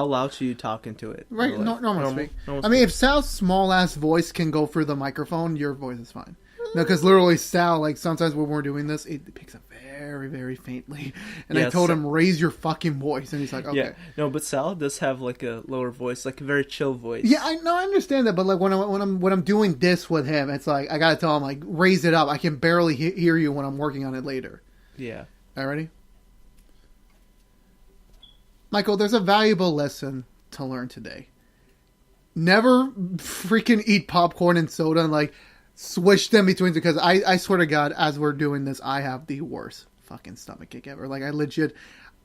loud should you talk into it? Right, Like, normal speak. Normal I mean, if Sal's small-ass voice can go through the microphone, your voice is fine. No, because literally Sal, like, sometimes when we're doing this, it picks up very, very faintly. And I told him, raise your fucking voice. And he's like, okay. Yeah, no, but Sal does have, like, a lower voice, like a very chill voice. Yeah, I understand that, but, like, when I'm doing this with him, it's like, I gotta tell him, like, raise it up. I can barely hear you when I'm working on it later. Yeah. All right, ready? Michael, there's a valuable lesson to learn today. Never freaking eat popcorn and soda and, like, switch them between, because I swear to God, as we're doing this, I have the worst fucking stomach ache ever. Like, I legit,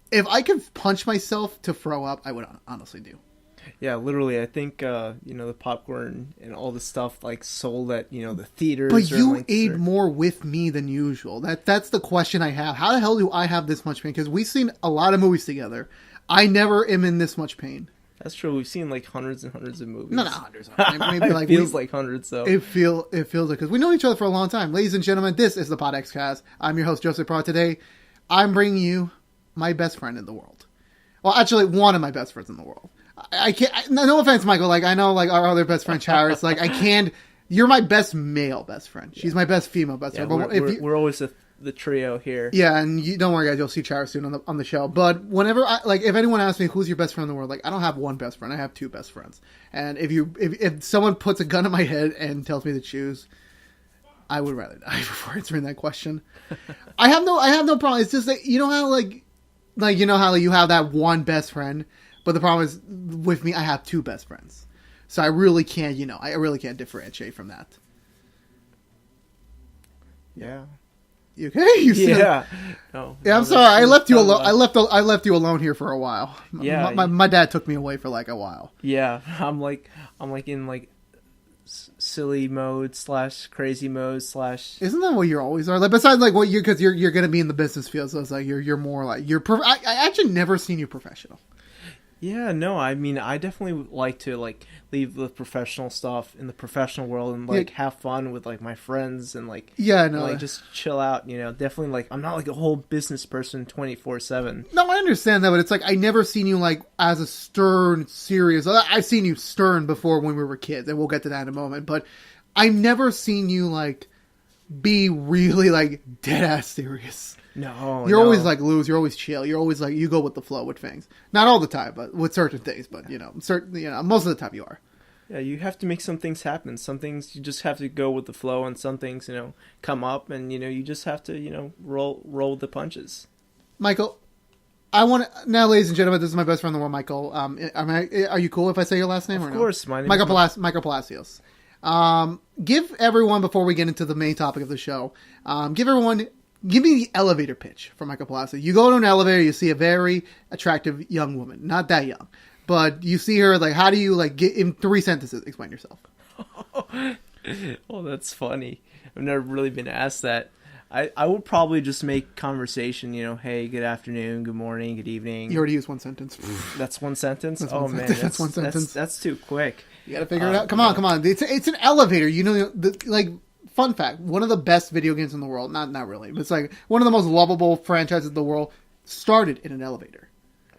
if I could punch myself to throw up, I would honestly do. Yeah, literally, I think, the popcorn and all the stuff, like, sold at, the theaters. But you ate more with me than usual. That's the question I have. How the hell do I have this much pain? Because we've seen a lot of movies together. I never am in this much pain. That's true. We've seen, like, hundreds and hundreds of movies. No, hundreds. Maybe, like, it feels like hundreds, though. It feels like, because we know each other for a long time. Ladies and gentlemen, this is the PodXCast. I'm your host, Joseph Pro. Today, I'm bringing you my best friend in the world. Well, actually, one of my best friends in the world. I can't. No offense, Michael. Like, I know, like, our other best friend, Charis. Like, I can't. You're my best male best friend. She's my best female best friend. But we're always the trio here. Yeah, and don't worry, guys. You'll see Charis soon on the show. But whenever if anyone asks me who's your best friend in the world, like, I don't have one best friend. I have two best friends. And if someone puts a gun in my head and tells me to choose, I would rather die before answering that question. I have no problem. It's just that you know how you have that one best friend. But the problem is, with me, I have two best friends. So I really can't, differentiate from that. Yeah. You okay? Yeah. I'm sorry. I left you alone. I left you alone here for a while. Yeah. My dad took me away for like a while. Yeah. I'm like in like silly mode / crazy mode / Isn't that what you always are? Like, besides like because you're going to be in the business field, so it's like you're more like I actually never seen you professional. Yeah, no, I mean, I definitely like to, like, leave the professional stuff in the professional world and, like, have fun with, like, my friends and, like, just chill out, definitely, like, I'm not, like, a whole business person 24/7. No, I understand that, but it's, like, I never seen you, like, as a stern, serious, I've seen you stern before when we were kids, and we'll get to that in a moment, but I've never seen you, like, be really, like, dead-ass serious. No, you're always like loose. You're always chill. You're always like you go with the flow with things. Not all the time, but with certain things. But most of the time you are. Yeah, you have to make some things happen. Some things you just have to go with the flow, and some things come up, and you just have to roll the punches. Michael, now, ladies and gentlemen, this is my best friend in the world, Michael. Are you cool if I say your last name? Of course, my name is Michael Palacios. Give everyone, before we get into the main topic of the show, give me the elevator pitch for Michael Palacios. You go to an elevator, you see a very attractive young woman. Not that young. But you see her, like, how do you, like, get in 3 sentences, explain yourself? Oh, that's funny. I've never really been asked that. I would probably just make conversation, hey, good afternoon, good morning, good evening. You already used 1 sentence. That's 1 sentence? Man. That's 1 sentence. That's too quick. You gotta figure it out. Come on. It's an elevator. Fun fact, one of the best video games in the world, not really, but it's like one of the most lovable franchises in the world, started in an elevator.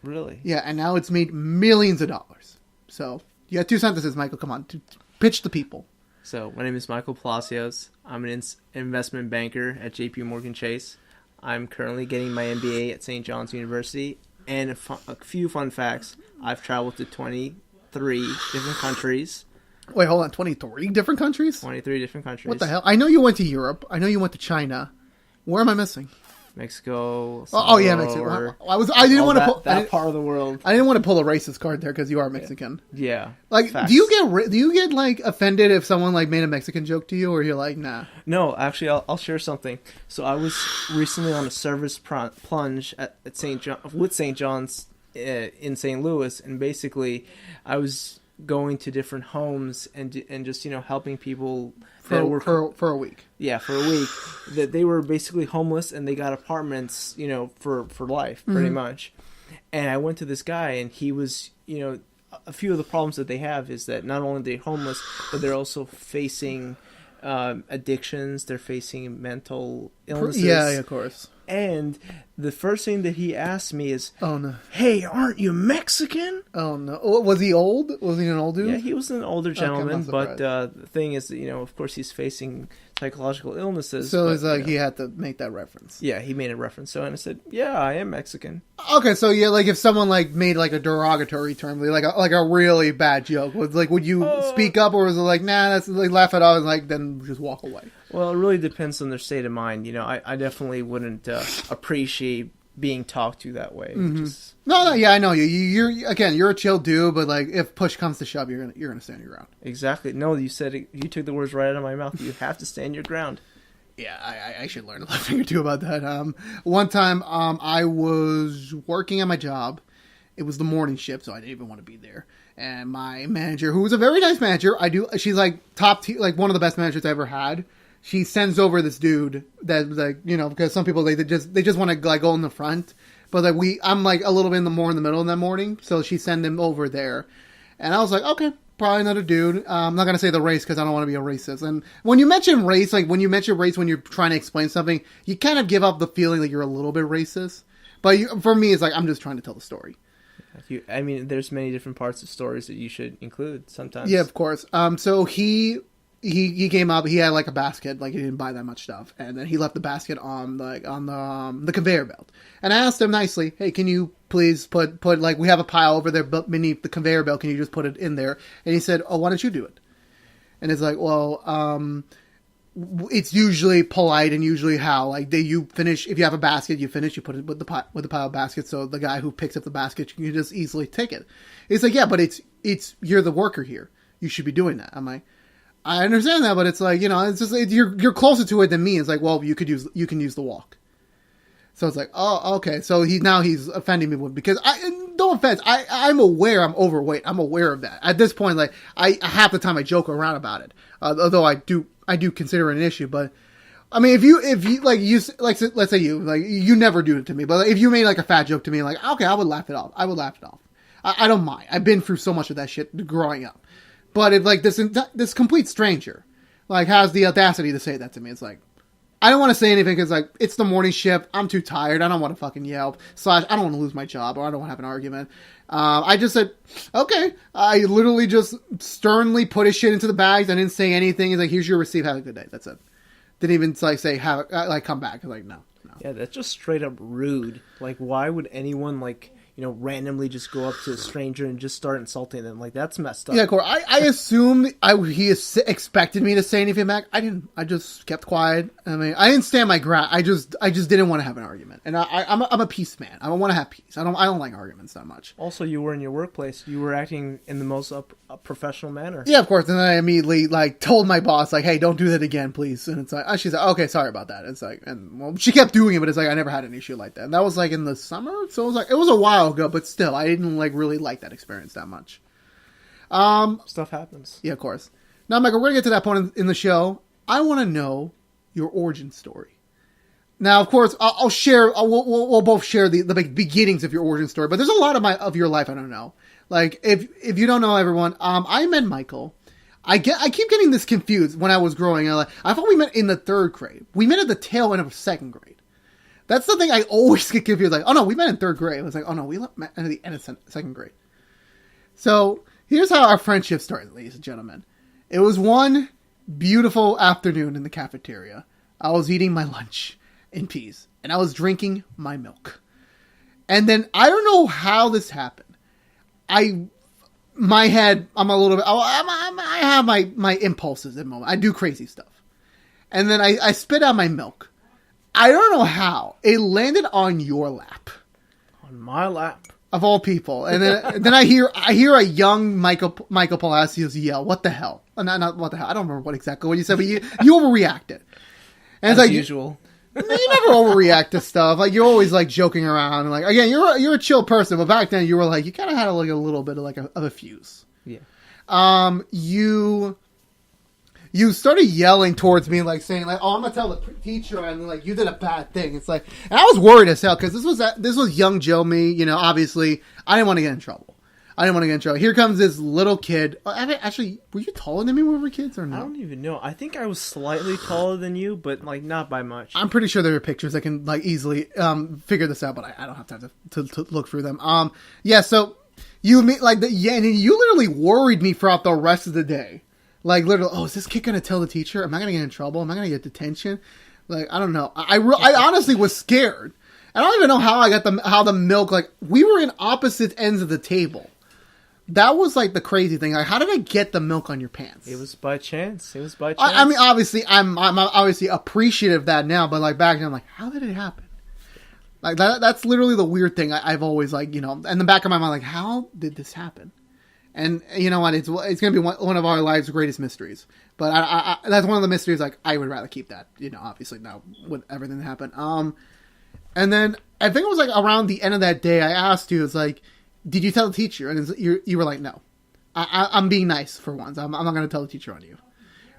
Really? Yeah, and now it's made millions of dollars. So, you got 2 sentences, Michael. Come on, pitch the people. So, my name is Michael Palacios. I'm an investment banker at JP Morgan Chase. I'm currently getting my MBA at St. John's University. And a few fun facts. I've traveled to 23 different countries. Wait, hold on. 23 different countries? 23 different countries. What the hell? I know you went to Europe. I know you went to China. Where am I missing? Mexico. Oh yeah, Mexico. I didn't want to pull that part of the world. I didn't want to pull a racist card there because you are Mexican. Yeah. Like, facts. do you get like offended if someone like made a Mexican joke to you, or you're like, nah? No, actually, I'll share something. So I was recently on a service plunge at St. John's in St. Louis, and basically, I was going to different homes and just helping people for a week. Yeah, for a week. That they were basically homeless and they got apartments, for life pretty much. And I went to this guy and he was, a few of the problems that they have is that not only are they homeless, but they're also facing addictions. They're facing mental illnesses. Yeah, of course. And the first thing that he asked me is, Oh no. "Hey, aren't you Mexican?" Oh no. Was he old? Was he an old dude? Yeah, he was an older gentleman, not but surprised. the thing is, of course, he's facing psychological illnesses. So but, it's like he had to make that reference. yeah, he made a reference. So, and I said, "Yeah, I am Mexican." Okay, so yeah, like if someone like made like a derogatory term, like a really bad joke, would you speak up, or was it like, nah, that's like laugh it off and like then just walk away? Well, it really depends on their state of mind. I definitely wouldn't appreciate being talked to that way. Just, No, yeah, I know you. You're a chill dude, but like if push comes to shove, you're gonna stand your ground. exactly. No, you said it, you took the words right out of my mouth. You have to stand your ground. Yeah, I should learn a thing or two about that. One time, I was working at my job. It was the morning shift, so I didn't even want to be there. And my manager, who was a very nice manager, she's like top tier, like one of the best managers I ever had. She sends over this dude that like, because some people they just want to like go in the front, but like I'm like a little bit more in the middle in that morning, so she sent him over there, and I was like, okay, probably another dude. I'm not gonna say the race because I don't want to be a racist. And when you mention race, when you're trying to explain something, you kind of give up the feeling that you're a little bit racist. But for me, it's like I'm just trying to tell the story. I mean, there's many different parts of stories that you should include sometimes. Yeah, of course. So he came up. He had like a basket. Like he didn't buy that much stuff, and then he left the basket on the conveyor belt. And I asked him nicely, "Hey, can you please put like we have a pile over there beneath the conveyor belt? Can you just put it in there?" And he said, "Oh, why don't you do it?" And it's like, well, it's usually polite and usually how like you finish if you have a basket, you finish, you put it with the pile of baskets, so the guy who picks up the basket you can just easily take it. It's like, yeah, but it's you're the worker here. You should be doing that. I'm like, I understand that, but it's like, it's just you're closer to it than me. It's like, well, you can use the walk. So it's like, oh, okay. So he's offending me because no offense, I'm aware I'm overweight. I'm aware of that. At this point, like half the time I joke around about it, although I do consider it an issue. But I mean, if you let's say you never do it to me, but if you made like a fat joke to me, like okay, I would laugh it off. I don't mind. I've been through so much of that shit growing up. But if like this complete stranger, like has the audacity to say that to me, it's like, I don't want to say anything because like it's the morning shift. I'm too tired. I don't want to fucking yell. / I don't want to lose my job or I don't want to have an argument. I just said, okay. I literally just sternly put his shit into the bags. I didn't say anything. He's like, here's your receipt. Have a good day. That's it. Didn't even like say come back. I was like, no. Yeah, that's just straight up rude. Like, why would anyone like randomly just go up to a stranger and just start insulting them? Like, that's messed up. Yeah, Corey, I assumed he expected me to say anything back. I didn't. I just kept quiet. I mean, I didn't stand my ground. I just didn't want to have an argument. And I'm a peace man. I don't want to have peace. I don't like arguments that much. Also, you were in your workplace. You were acting in the most professional manner. Yeah, of course. And then I immediately told my boss hey, don't do that again, please. And it's like, she's like, okay, sorry about that. It's like, and well, she kept doing it, but it's like I never had an issue like that. And that was like in the summer, so it was a while ago, but still, I didn't really like that experience that much. Stuff happens. Yeah, of course. Now, Michael, we're gonna get to that point in the show. I want to know your origin story. Now, of course, I'll share. We'll both share the beginnings of your origin story. But there's a lot of your life I don't know. Like if you don't know, everyone, I met Michael. I keep getting this confused when I was growing up. I thought we met in the 3rd grade. We met at the tail end of 2nd grade. That's the thing I always get confused. Like, oh no, we met in 3rd grade. I was like, oh no, we met at the end of 2nd grade. So here's how our friendship started, ladies and gentlemen. It was one beautiful afternoon in the cafeteria. I was eating my lunch in peace, and I was drinking my milk. And then I don't know how this happened. My head, I'm a little bit. I have my impulses at the moment. I do crazy stuff, and then I spit out my milk. I don't know how it landed on your lap, on my lap of all people. And then I hear a young Michael Palacios yell, "What the hell?" Not what the hell. I don't remember exactly what you said, but you overreacted. And as it's like usual. You never overreact to stuff. Like you're always like joking around. And, like again, you're a chill person, but back then you were like you kind of had like a little bit of of a fuse. Yeah. You started yelling towards me, like saying like, "Oh, I'm gonna tell the teacher," and like you did a bad thing. It's like, and I was worried as hell because this was young Joe me. Obviously I didn't want to get in trouble. I didn't want to get in trouble. Here comes this little kid. Actually, were you taller than me when we were kids or no? I don't even know. I think I was slightly taller than you, but like not by much. I'm pretty sure there are pictures. I can like easily figure this out, but I don't have time to look through them. Yeah. So you meet like and you literally worried me throughout the rest of the day. Like literally, oh, is this kid gonna tell the teacher? Am I gonna get in trouble? Am I gonna get detention? Like I don't know. I honestly was scared. I don't even know how I got how the milk. Like we were in opposite ends of the table. That was like the crazy thing. Like, how did I get the milk on your pants? It was by chance. I mean, obviously, I'm obviously appreciative of that now, but like back then, I'm like, how did it happen? Like that's literally the weird thing I've always like, in the back of my mind, like, how did this happen? And you know what? It's gonna be one of our life's greatest mysteries. But I that's one of the mysteries. Like, I would rather keep that. Obviously now with everything that happened. And then I think it was like around the end of that day, I asked you, it's like, did you tell the teacher? And you were like, no. I'm being nice for once. I'm not going to tell the teacher on you. And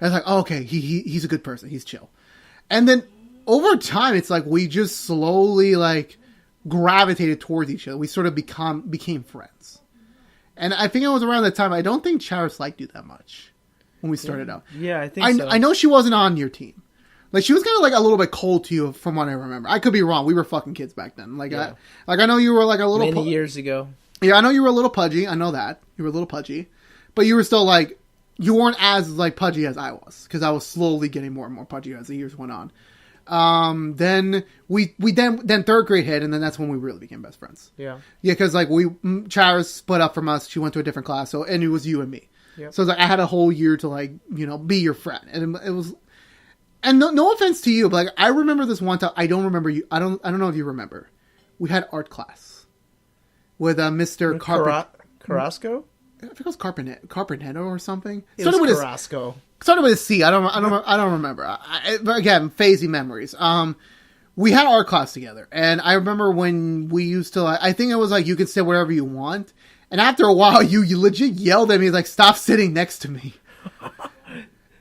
I was like, oh, okay, he's a good person. He's chill. And then over time, it's like we just slowly like gravitated towards each other. We sort of became friends. And I think it was around that time. I don't think Charis liked you that much when we started out. Yeah, I think so. I know she wasn't on your team. Like, she was kind of like a little bit cold to you from what I remember. I could be wrong. We were fucking kids back then. Like, yeah. I know you were like a little... Many years ago. Yeah, I know you were a little pudgy. I know that. You were a little pudgy. But you were still like... You weren't as like pudgy as I was. Because I was slowly getting more and more pudgy as the years went on. Then then third grade hit, and then that's when we really became best friends. Yeah. Yeah, because like Charis split up from us. She went to a different class. And it was you and me. Yep. So it was like I had a whole year to like, be your friend. And it was... And no offense to you, but like I remember this one time. I don't remember you. I don't know if you remember. We had art class with Mr. Carrasco. I think it was Carpenetto or something. It was Carrasco. Started with a C. I don't remember. But again, phasey memories. We had art class together, and I remember when we used to. I think it was like you could sit wherever you want, and after a while, you legit yelled at me like, "Stop sitting next to me."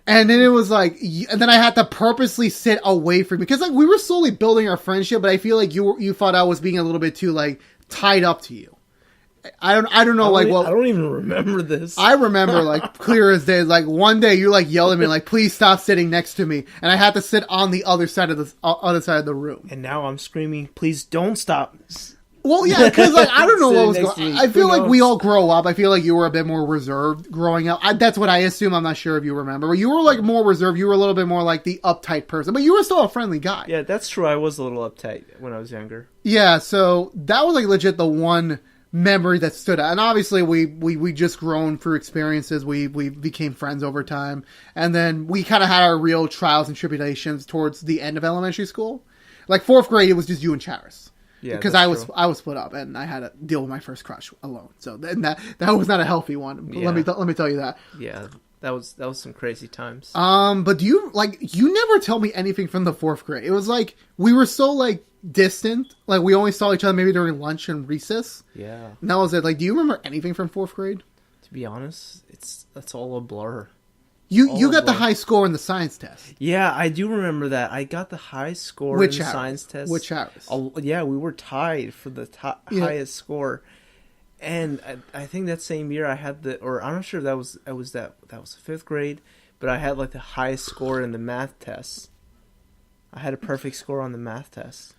And then it was like, and then I had to purposely sit away from you because like we were slowly building our friendship, but I feel like you thought I was being a little bit too like tied up to you. I don't know I don't even remember this. I remember like clear as day. Like one day you like yelled at me like, "Please stop sitting next to me," and I had to sit on the other side of the room. And now I'm screaming, "Please don't stop." Well, yeah, because like I don't know what was going on. I feel like we all grow up. I feel like you were a bit more reserved growing up. That's what I assume. I'm not sure if you remember. But you were like more reserved. You were a little bit more like the uptight person. But you were still a friendly guy. Yeah, that's true. I was a little uptight when I was younger. Yeah, so that was like legit the one memory that stood out. And obviously we just grown through experiences. We became friends over time. And then we kind of had our real trials and tribulations towards the end of elementary school. Like fourth grade, it was just you and Charis. Yeah, because I was split up and I had to deal with my first crush alone. So that was not a healthy one. Yeah. Let me tell you that. Yeah, that was some crazy times. But do you you never tell me anything from the fourth grade? It was like we were so like distant. Like we only saw each other maybe during lunch and recess. Yeah. And that was it. Like, do you remember anything from fourth grade? To be honest, that's all a blur. You got the high score in the science test. Yeah, I do remember that. I got the high score in the science test. Which hours? Yeah, we were tied for the highest score. And I think that same year I had I'm not sure if that was fifth grade, but I had like the highest score in the math test. I had a perfect score on the math test.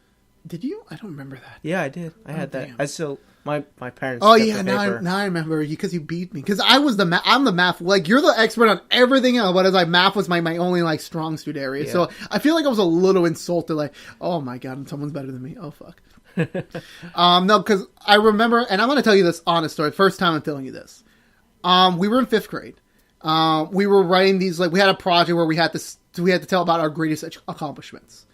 Did you? I don't remember that. Yeah, I did. I had that. I still my parents. Oh yeah, now I remember you because you beat me because I'm the math. Like you're the expert on everything else, but as like math was my only like strong suit area. Yeah. So I feel like I was a little insulted. Like, oh my god, someone's better than me. Oh fuck. No, because I remember, and I'm going to tell you this honest story. First time I'm telling you this. We were in fifth grade. We were writing these we had a project where we had to tell about our greatest accomplishments.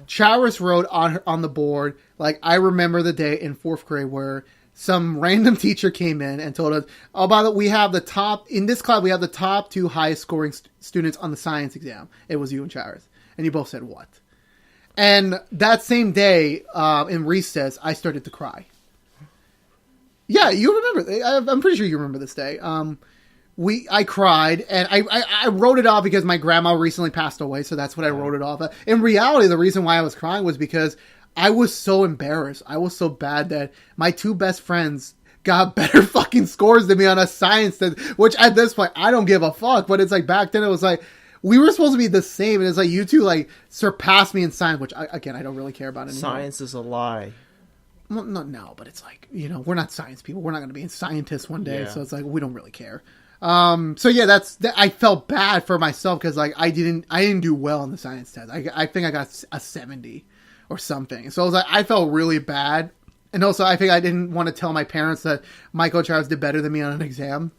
Charis wrote on the board, I remember the day in fourth grade where some random teacher came in and told us, oh, by the way, in this class, we have the top 2 highest scoring students on the science exam. It was you and Charis. And you both said, what? And that same day, in recess, I started to cry. Yeah, you remember. I'm pretty sure you remember this day. I cried, and I wrote it off because my grandma recently passed away, so that's what I wrote it off. In reality, the reason why I was crying was because I was so embarrassed. I was so bad that my 2 best friends got better fucking scores than me on a science test, which at this point, I don't give a fuck. But it's like, back then it was like, we were supposed to be the same. And it's like, you two like surpassed me in science, which I don't really care about anymore. Science is a lie. Well, no, but it's like, we're not science people. We're not going to be scientists one day. Yeah. So it's like, we don't really care. So yeah, I felt bad for myself because like I didn't do well in the science test. I think I got a 70 or something. So I was like, I felt really bad. And also I think I didn't want to tell my parents that Michael Charles did better than me on an exam.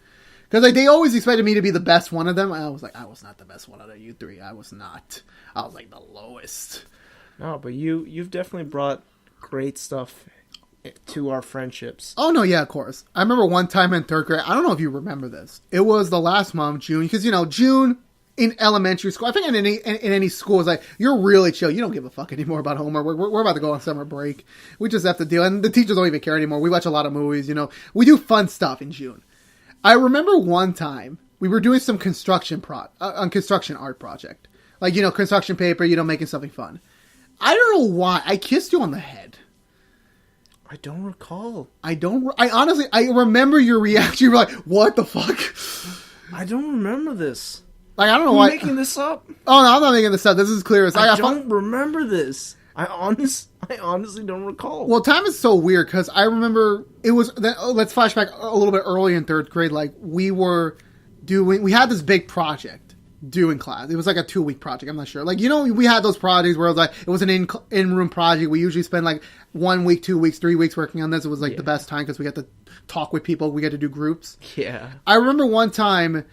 Because like they always expected me to be the best one of them. I was like, I was not the best one out of you three. I was not. I was like the lowest. No, but you've definitely brought great stuff to our friendships. Oh, no, yeah, of course. I remember one time in third grade, I don't know if you remember this. It was the last month, June, because, June in elementary school, I think in any school, is like, you're really chill. You don't give a fuck anymore about homework. We're about to go on summer break. We just have to deal, and the teachers don't even care anymore. We watch a lot of movies, We do fun stuff in June. I remember one time, we were doing some construction art project. Like, construction paper, making something fun. I don't know why. I kissed you on the head. I don't recall. I honestly, I remember your reaction. You were like, what the fuck? I don't remember this. Like, I don't know Are why. you making this up? Oh, no, I'm not making this up. This is clear as I don't remember this. I honestly don't recall. Well, time is so weird because I remember it was, let's flash back a little bit early in third grade. Like, we had this big project due in class. It was like a 2-week project. I'm not sure. Like, we had those projects where it was an in-room project. We usually spend like 1 week, 2 weeks, 3 weeks working on this. It was like the best time because we got to talk with people. We got to do groups. Yeah. I remember one time,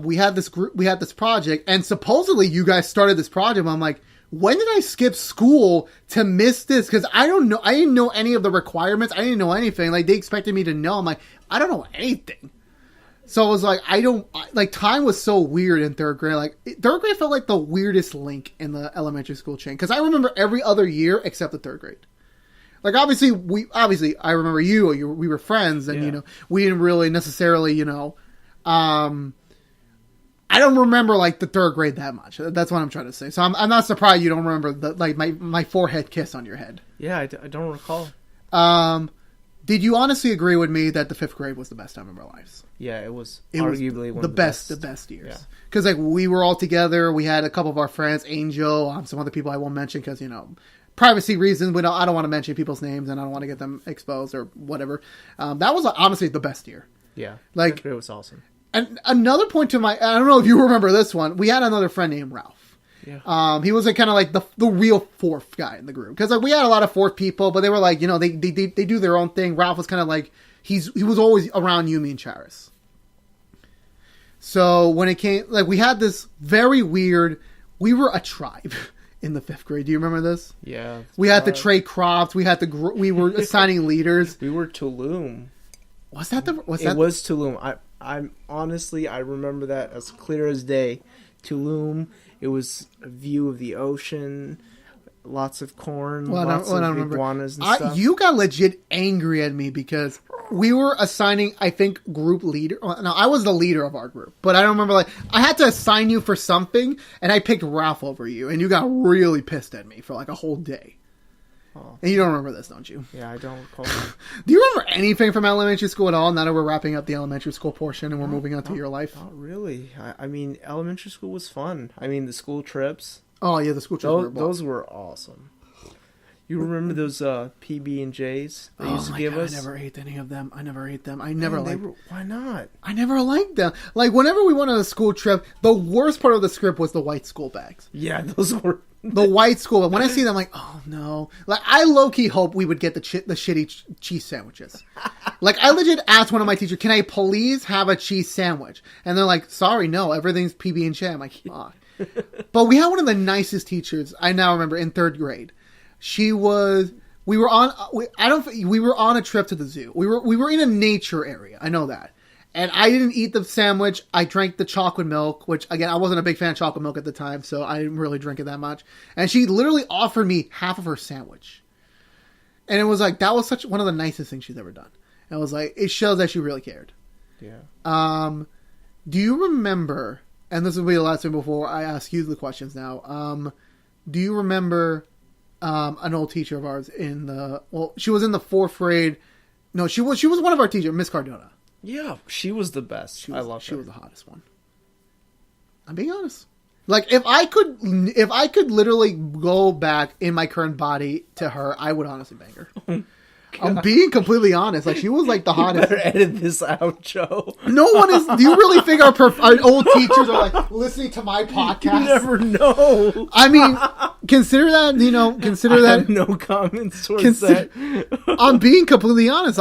we had this project, and supposedly you guys started this project. I'm like, when did I skip school to miss this? Because I don't know. I didn't know any of the requirements. I didn't know anything. Like, they expected me to know. I'm like, I don't know anything. So I was like, time was so weird in third grade. Like, third grade felt like the weirdest link in the elementary school chain. Because I remember every other year except the third grade. Like, obviously, I remember we were friends, and, we didn't really necessarily, I don't remember, like, the third grade that much. That's what I'm trying to say. So I'm not surprised you don't remember, my forehead kiss on your head. Yeah, I don't recall. Did you honestly agree with me that the 5th grade was the best time of our lives? Yeah, it was arguably one of the best years. Because, like, we were all together. We had a couple of our friends, Angel, some other people I won't mention because, privacy reasons. I don't want to mention people's names, and I don't want to get them exposed or whatever. That was honestly the best year. Yeah, like, it was awesome. And another point I don't know if you remember this one. We had another friend named Ralph. Yeah. He was like kind of like the real fourth guy in the group, because like we had a lot of fourth people, but they were like, they do their own thing. Ralph was kind of like he was always around Yumi and Charis. So when it came, like, we had this very weird. We were a tribe in the 5th grade. Do you remember this? Yeah. We had to trade crops. We were assigning leaders. We were Tulum. It was Tulum. I'm honestly, I remember that as clear as day. Tulum. It was a view of the ocean, lots of corn, lots of iguanas and stuff. You got legit angry at me because we were assigning, I think, group leader. No, I was the leader of our group, but I don't remember. Like, I had to assign you for something, and I picked Ralph over you, and you got really pissed at me for like a whole day. Oh. And you don't remember this, don't you? Yeah, I don't recall. Do you remember anything from elementary school at all? Now that we're wrapping up the elementary school portion and we're moving on to your life. Not really. I mean, elementary school was fun. I mean, the school trips. Oh yeah, the school trips. Those were awesome. You remember those PB&Js they used to give us? I never ate any of them. I Why not? I never liked them. Like, whenever we went on a school trip, the worst part of the script was the white school bags. Yeah, those were the white school. But when I see them, I'm like, oh no! Like, I low key hope we would get the shitty cheese sandwiches. Like, I legit asked one of my teachers, "Can I please have a cheese sandwich?" And they're like, "Sorry, no, everything's PB&J." I'm like, fuck. But we had one of the nicest teachers. I now remember in 3rd grade. We were on a trip to the zoo. We were in a nature area. I know that. And I didn't eat the sandwich. I drank the chocolate milk, which, again, I wasn't a big fan of chocolate milk at the time, so I didn't really drink it that much. And she literally offered me half of her sandwich. And it was like, that was one of the nicest things she's ever done. And it was like, it shows that she really cared. Yeah. Do you remember, and this will be the last thing before I ask you the questions now, do you remember an old teacher of ours she was in the 4th grade No, she was one of our teachers, Miss Cardona. Yeah, she was the best. I love her. She was the hottest one. I'm being honest. Like, if I could literally go back in my current body to her, I would honestly bang her. I'm being completely honest. Like, she was like the hottest. You better edit this out, Joe. No one is. Do you really think our old teachers are like listening to my podcast? You never know. I mean, consider that. Consider that. I have no comments towards that. I'm being completely honest.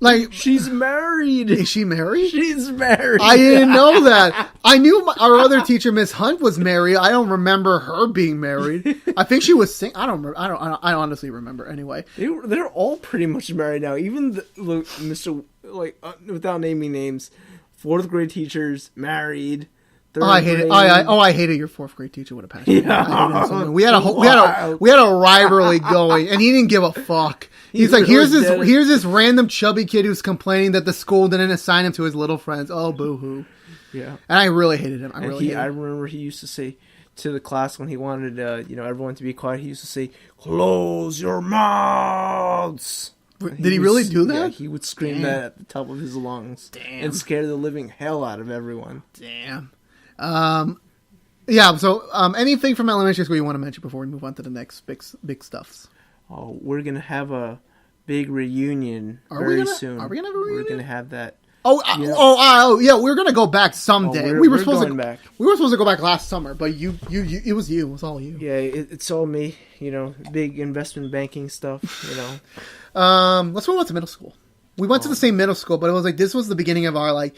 Like she's married. Is she married? She's married. I didn't know that. I knew our other teacher, Miss Hunt, was married. I don't remember her being married. I think she was I don't remember. I honestly remember. Anyway, they're all pretty much married now. Even Mr. Without naming names, 4th grade teachers married. I hated. I hated your 4th grade teacher with a passion. Yeah. We had a rivalry going, and he didn't give a fuck. He's like, here's this random chubby kid who's complaining that the school didn't assign him to his little friends. Oh, boo-hoo. Yeah. And I really hated him. I remember he used to say to the class when he wanted everyone to be quiet, he used to say, "Close your mouths." Did he really do that? Yeah, he would scream that at the top of his lungs. Damn. And scare the living hell out of everyone. Damn. Yeah, so anything from elementary school you want to mention before we move on to the next big stuffs? Oh, we're going to have a big reunion soon. Are we going to have a reunion? We're going to have that. Yeah, we're going to go back someday. We were supposed to go back last summer, but it was all you. Yeah, it's all me, big investment banking stuff, Let's move on to middle school. We went to the same middle school, but it was like, this was the beginning of our,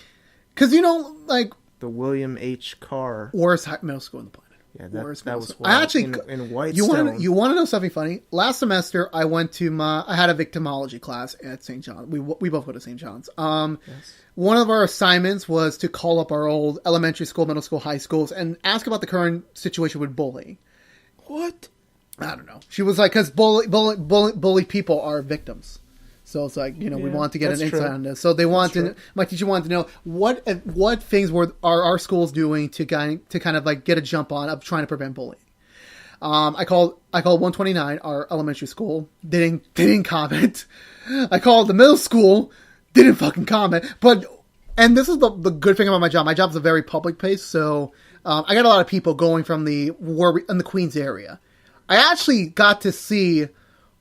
because, the William H. Carr. Worst middle school in the planet. Yeah, that was wild. I actually in Whitestone. You want to know something funny? Last semester, I went to I had a victimology class at St. John's. We both go to St. John's. Yes. One of our assignments was to call up our old elementary school, middle school, high schools, and ask about the current situation with bullying. What? I don't know. She was like, because bully people are victims. So it's like, we want to get an insight on this. So they my teacher wanted to know what things are our schools doing to kind of like get a jump on of trying to prevent bullying. I called 129, our elementary school. They didn't comment. I called the middle school. Didn't fucking comment. And this is the good thing about my job. My job is a very public place. So I got a lot of people going from in the Queens area. I actually got to see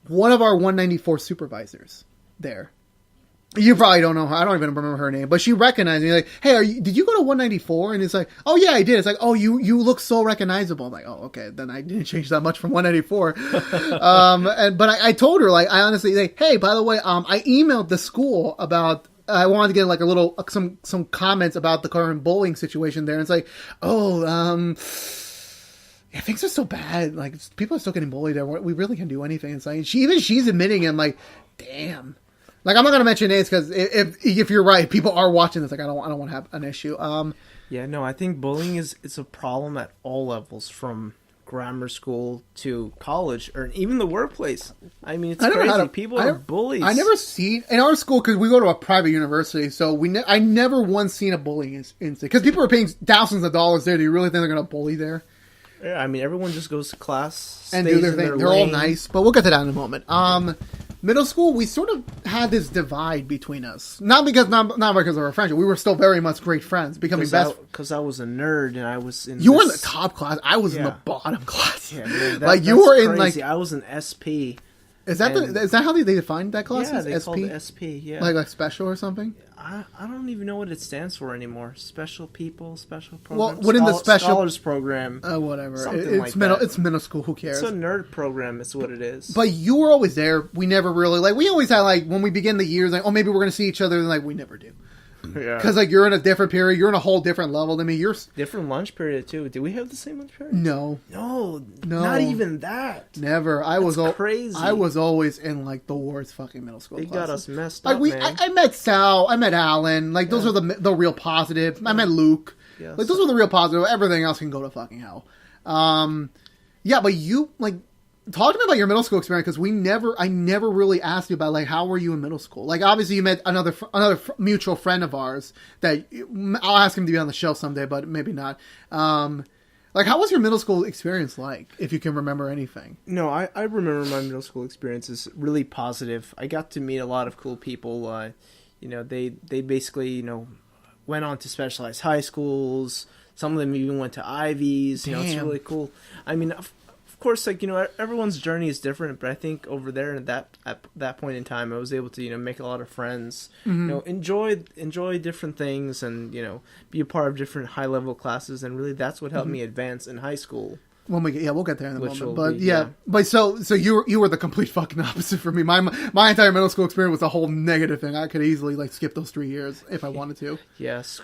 one of our 194 supervisors there. You probably don't know her. I don't even remember her name, but she recognized me. Like, hey, did you go to 194? And it's like, oh yeah, I did. It's like, oh, you look so recognizable. I'm like, oh, okay, then I didn't change that much from 194. But I told her, like, I honestly, like, hey, by the way, I emailed the school about. I wanted to get like a little some comments about the current bullying situation there. And it's like, yeah, things are so bad. Like, people are still getting bullied there. We really can't do anything. It's like she's admitting it. I'm like, damn. Like, I'm not gonna mention names because if you're right, people are watching this. Like, I don't want to have an issue. Yeah, no, I think bullying is a problem at all levels, from grammar school to college or even the workplace. I mean, it's crazy. People are bullies. I never seen in our school, because we go to a private university, so I never once seen a bullying incident, because people are paying thousands of dollars there. Do you really think they're gonna bully there? Yeah, I mean, everyone just goes to class and do their thing. They're all nice, but we'll get to that in a moment. Middle school, we sort of had this divide between us. Not because of our friendship. We were still very much great friends, becoming best. Because I was a nerd and I was in. You were in the top class. I was in the bottom class. Yeah, man, like you were in crazy. I was an SP. Is that how they defined that class? Yeah, they called it SP. Yeah, like special or something. I don't even know what it stands for anymore. Special people, special program. Well, what in the special scholars program? Whatever. It's middle school. Who cares? It's a nerd program. It's what it is. But you were always there. We never really we always had when we begin the years maybe we're gonna see each other, and we never do. Yeah. Because you're in a different period, you're in a whole different level. I mean, you're different lunch period too. Did we have the same lunch period? No, not even that. Never. That's crazy. I was always in the worst fucking middle school. They classes. Got us messed up. Man. I met Sal, I met Alan. Those are the real positive. Yeah. I met Luke. Yeah, those are the real positive. Everything else can go to fucking hell. Yeah, but you talk to me about your middle school experience, because I never really asked you about how were you in middle school. Obviously you met another mutual friend of ours that I'll ask him to be on the show someday, but maybe not. Like, how was your middle school experience like, if you can remember anything? No, I remember my middle school experience is really positive. I got to meet a lot of cool people. They basically, went on to specialized high schools. Some of them even went to Ivies. It's really cool. I mean, of course, everyone's journey is different, but I think over there at that point in time, I was able to, make a lot of friends, enjoy different things and, be a part of different high level classes. And really that's what helped me advance in high school. We'll get there in a moment. But but so you were the complete fucking opposite for me. My entire middle school experience was a whole negative thing. I could easily skip those 3 years if I wanted to. Yes.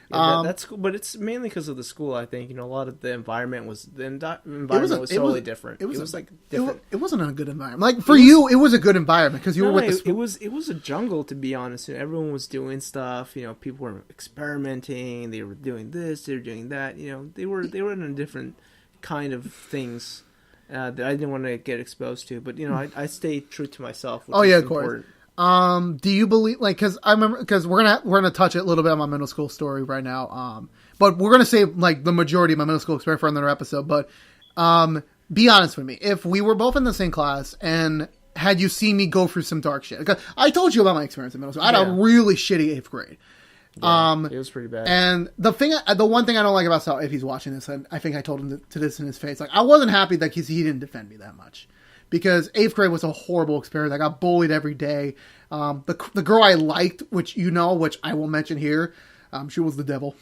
Yeah, that's cool, but it's mainly because of the school. I think a lot of the environment was totally different. It was different. It wasn't a good environment. Like for you, it was a good environment because you were with the. It was a jungle, to be honest. Everyone was doing stuff. People were experimenting. They were doing this. They were doing that. They were in a different kind of things that I didn't want to get exposed to. But I stayed true to myself. Which of course. Do you believe because we're gonna touch a little bit on my middle school story right now. But we're gonna save the majority of my middle school experience for another episode. But be honest with me, if we were both in the same class and had you seen me go through some dark shit, because I told you about my experience in middle school. I had a really shitty 8th grade. Yeah, it was pretty bad. And the one thing I don't like about Sal, if he's watching this, and I think I told him to this in his face, I wasn't happy that he didn't defend me that much. Because 8th grade was a horrible experience. I got bullied every day. The girl I liked, which I will mention here, she was the devil.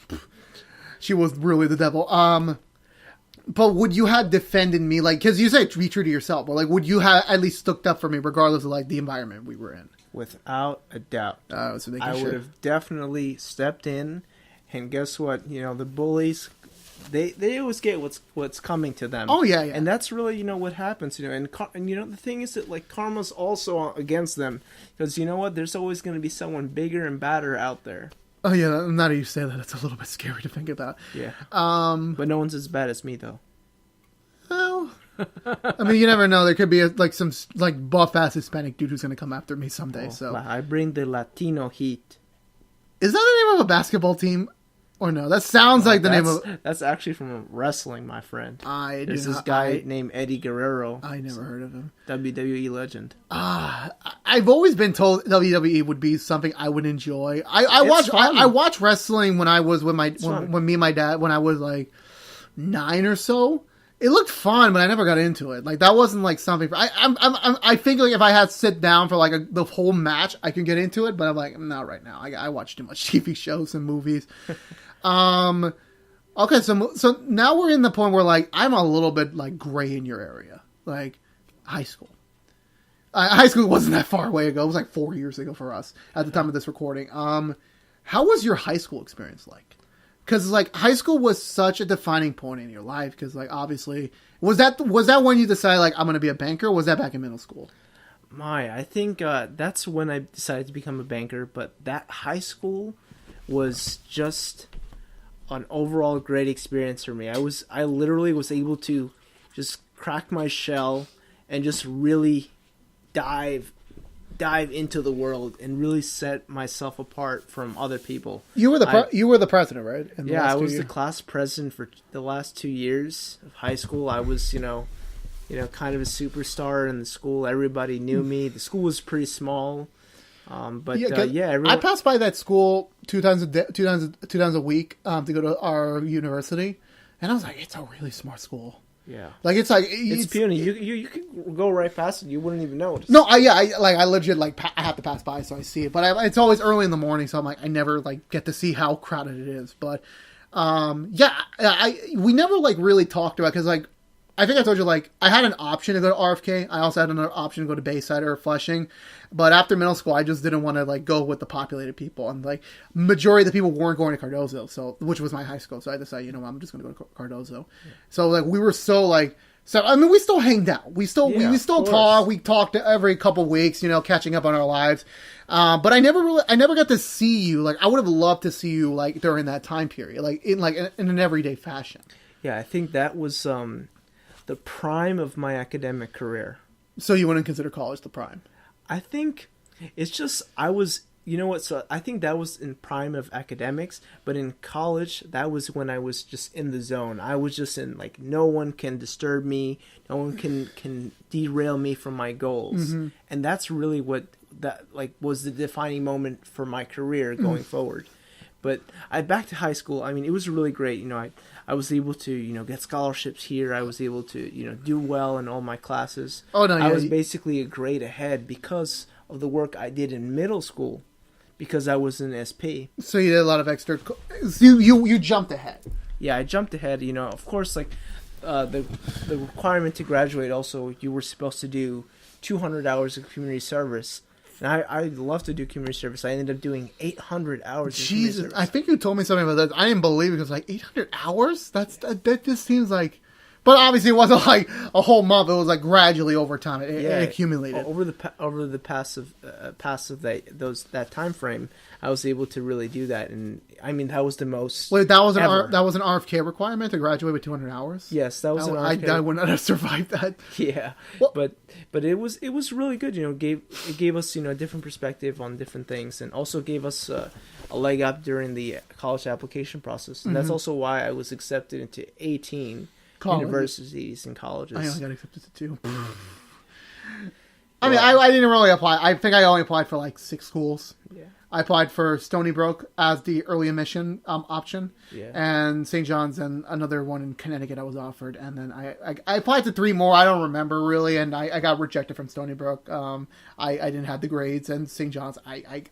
She was really the devil. But would you have defended me, because you say be true to yourself, but would you have at least stuck up for me regardless of the environment we were in? Without a doubt. I would have definitely stepped in, and guess what? The bullies. They always get what's coming to them. Oh yeah. And that's really what happens. And the thing is that karma's also against them because there's always going to be someone bigger and badder out there. Oh yeah, now that you say that, it's a little bit scary to think about. Yeah. But no one's as bad as me though. Well, I mean, you never know. There could be some buff ass Hispanic dude who's going to come after me someday. So I bring the Latino heat. Is that the name of a basketball team? Or no, that sounds like the name of... That's actually from wrestling, my friend. There's this guy named Eddie Guerrero. I never heard of him. WWE legend. I've always been told WWE would be something I would enjoy. I watched wrestling when I was with when me and my dad, when I was 9 or so. It looked fun, but I never got into it. That wasn't something... I think if I had to sit down for the whole match, I could get into it, but I'm not right now. I watch too much TV shows and movies. Okay, so now we're in the point where I'm a little bit gray in your area, high school. High school wasn't that far away ago. It was 4 years ago for us at the time of this recording. How was your high school experience like? Because high school was such a defining point in your life. Because obviously, was that when you decided I'm going to be a banker? Or was that back in middle school? I think that's when I decided to become a banker. But that high school was just an overall great experience for me. I literally was able to just crack my shell and just really dive into the world and really set myself apart from other people. You were the president, right? I was the class president for the last 2 years of high school. I was, kind of a superstar in the school. Everybody knew me. The school was pretty small. Everyone... I passed by that school 2 times a week to go to our university, and I was like, it's a really smart school. Yeah, it's puny. You could go right past it, you wouldn't even notice. No, I legit I have to pass by so I see it, but it's always early in the morning, so I'm I never get to see how crowded it is. But we never really talked about because I think I told you, I had an option to go to RFK. I also had another option to go to Bayside or Flushing. But after middle school, I just didn't want to, go with the populated people. And, majority of the people weren't going to Cardozo, which was my high school. So I decided, I'm just going to go to Cardozo. Yeah. So, we were so, I mean, we still hanged out. We still talk. We talked every couple weeks, catching up on our lives. But I never got to see you. I would have loved to see you, during that time period, in an everyday fashion. Yeah, I think that was, the prime of my academic career. So you wouldn't consider college the prime? I think it's just I was You know what? So I think that was in prime of academics, but in college, that was when I was just in the zone. I was just in like no one can disturb me, no one can derail me from my goals, and that's really what that like was the defining moment for my career going forward. But back to high school. I mean, it was really great. You know, I was able to get scholarships here. I was able to do well in all my classes. Oh no, yeah, I was basically a grade ahead because of the work I did in middle school. Because I was in SP. So you did a lot of extra. You jumped ahead. Yeah, I jumped ahead. Of course, like the requirement to graduate. Also, you were supposed to do 200 hours of community service, and I love to do community service. I ended up doing 800 hours. Of community service. I think you told me something about that. I didn't believe it because like 800 hours. That just seems like. But obviously, it wasn't like a whole month. It was like gradually over time. It accumulated over the past of that time frame. I was able to really do that, and I mean that was the most. Wait, that was an RFK requirement to graduate with 200 hours. Yes, that was an RFK. I would not have survived that. Yeah, well, but it was really good. It gave us a different perspective on different things, and also gave us a leg up during the college application process, and that's also why I was accepted into 18. Universities and colleges. I only got accepted to 2. I mean, I didn't really apply. I think I only applied for like 6 schools. Yeah. I applied for Stony Brook as the early admission option, and St. John's and another one in Connecticut I was offered, and then I applied to 3 more. I don't remember really, and I got rejected from Stony Brook. I didn't have the grades, and St. John's I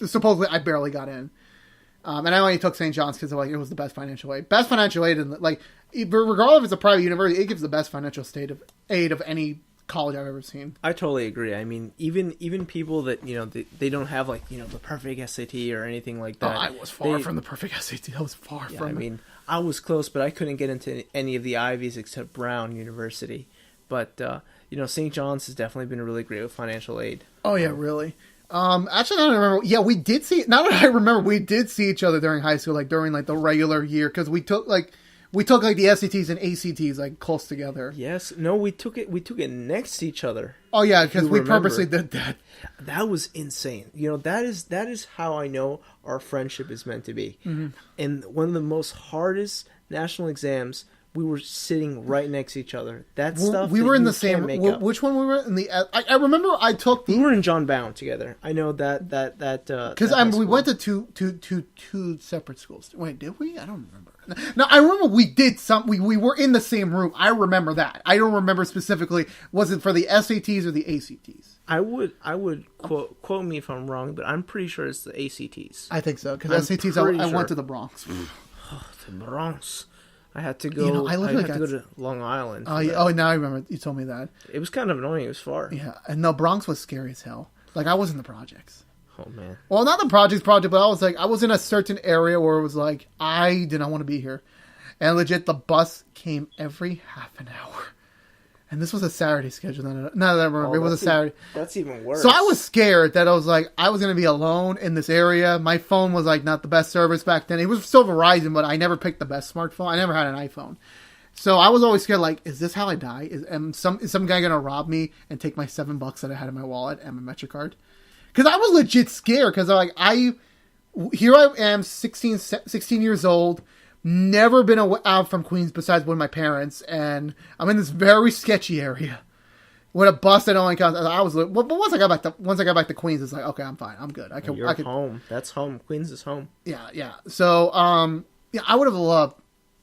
supposedly I barely got in. And I only took St. John's because like it was the best financial aid. Best financial aid, and like regardless if it's a private university, it gives the best financial aid of any college I've ever seen. I totally agree. I mean, even people that they don't have like the perfect SAT or anything like that. Oh, I was far from the perfect SAT. I was far from. I mean, I was close, but I couldn't get into any of the Ivies except Brown University. But St. John's has definitely been really great with financial aid. Oh yeah, really. Actually, now that I remember, yeah, we did see. Now that I remember, we did see each other during high school, like during like the regular year, because we took the SATs and ACTs like close together. Yes, no, we took it next to each other. Oh yeah, because we purposely did that. That was insane. That is how I know our friendship is meant to be. Mm-hmm. And one of the most hardest national exams, we were sitting right next to each other. That stuff. We were in the same. Which one we were in the? I remember I took. We were in John Bound together. I know that. Because we went to two separate schools. Wait, did we? I don't remember. No, I remember we did some. We were in the same room. I remember that. I don't remember specifically. Was it for the SATs or the ACTs? I would quote me if I'm wrong, but I'm pretty sure it's the ACTs. I think so because SATs. I went to the Bronx. The Bronx. I had to go. I had to go to Long Island. Oh, now I remember. You told me that. It was kind of annoying. It was far. Yeah, and no, Bronx was scary as hell. Like I was in the projects. Oh man. Well, not the project, but I was in a certain area where it was like I did not want to be here, and legit the bus came every half an hour. And this was a Saturday schedule. Now that I remember, it was a Saturday. That's even worse. So I was scared that I was like, I was going to be alone in this area. My phone was like not the best service back then. It was still Verizon, but I never picked the best smartphone. I never had an iPhone. So I was always scared, like, is this how I die? Is some guy going to rob me and take my $7 that I had in my wallet and my MetroCard? Because I was legit scared. Because here I am, 16 years old. Never been out from Queens besides with my parents, and I'm in this very sketchy area with a bus that only counts. But once I got back to Queens, it's like okay, I'm fine, I'm good. You're home. That's home. Queens is home. Yeah. So I would have loved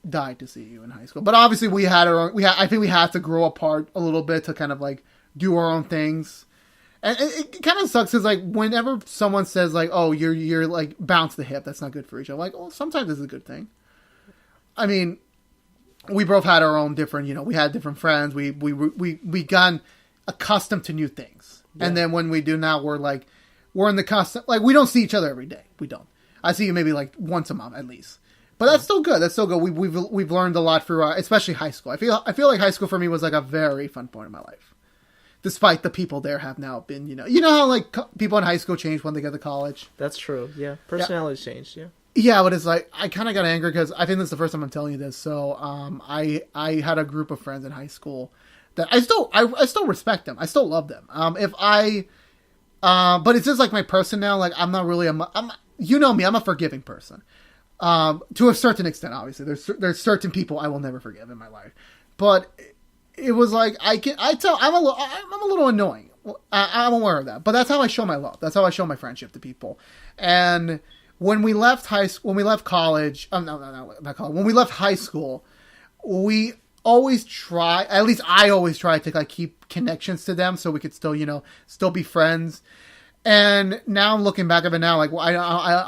died to see you in high school, but obviously we had our own. I think we had to grow apart a little bit to kind of like do our own things, and it kind of sucks because like whenever someone says like, oh, you're like bounce the hip, that's not good for each other. Like, oh, sometimes it's a good thing. I mean, we both had our own different, we had different friends. We gotten accustomed to new things. Yeah. And then when we do now, we're in the constant, like, we don't see each other every day. We don't. I see you maybe like once a month at least. But that's still good. We've learned a lot through, especially high school. I feel like high school for me was like a very fun point in my life. Despite the people there have now been, you know how like people in high school change when they get to college? That's true. Yeah. Personalities changed. Yeah. Yeah, but it's like, I kind of got angry because I think this is the first time I'm telling you this. So, I had a group of friends in high school that I still respect them. I still love them. If I But it's just like my person now. Like I'm not really you know me, I'm a forgiving person. To a certain extent, obviously. There's certain people I will never forgive in my life. But it was like I'm a little annoying. I'm aware of that. But that's how I show my love. That's how I show my friendship to people. And when we left college, not college. When we left high school, we always try, at least I always try to like keep connections to them so we could still be friends. And now looking back at it now, like I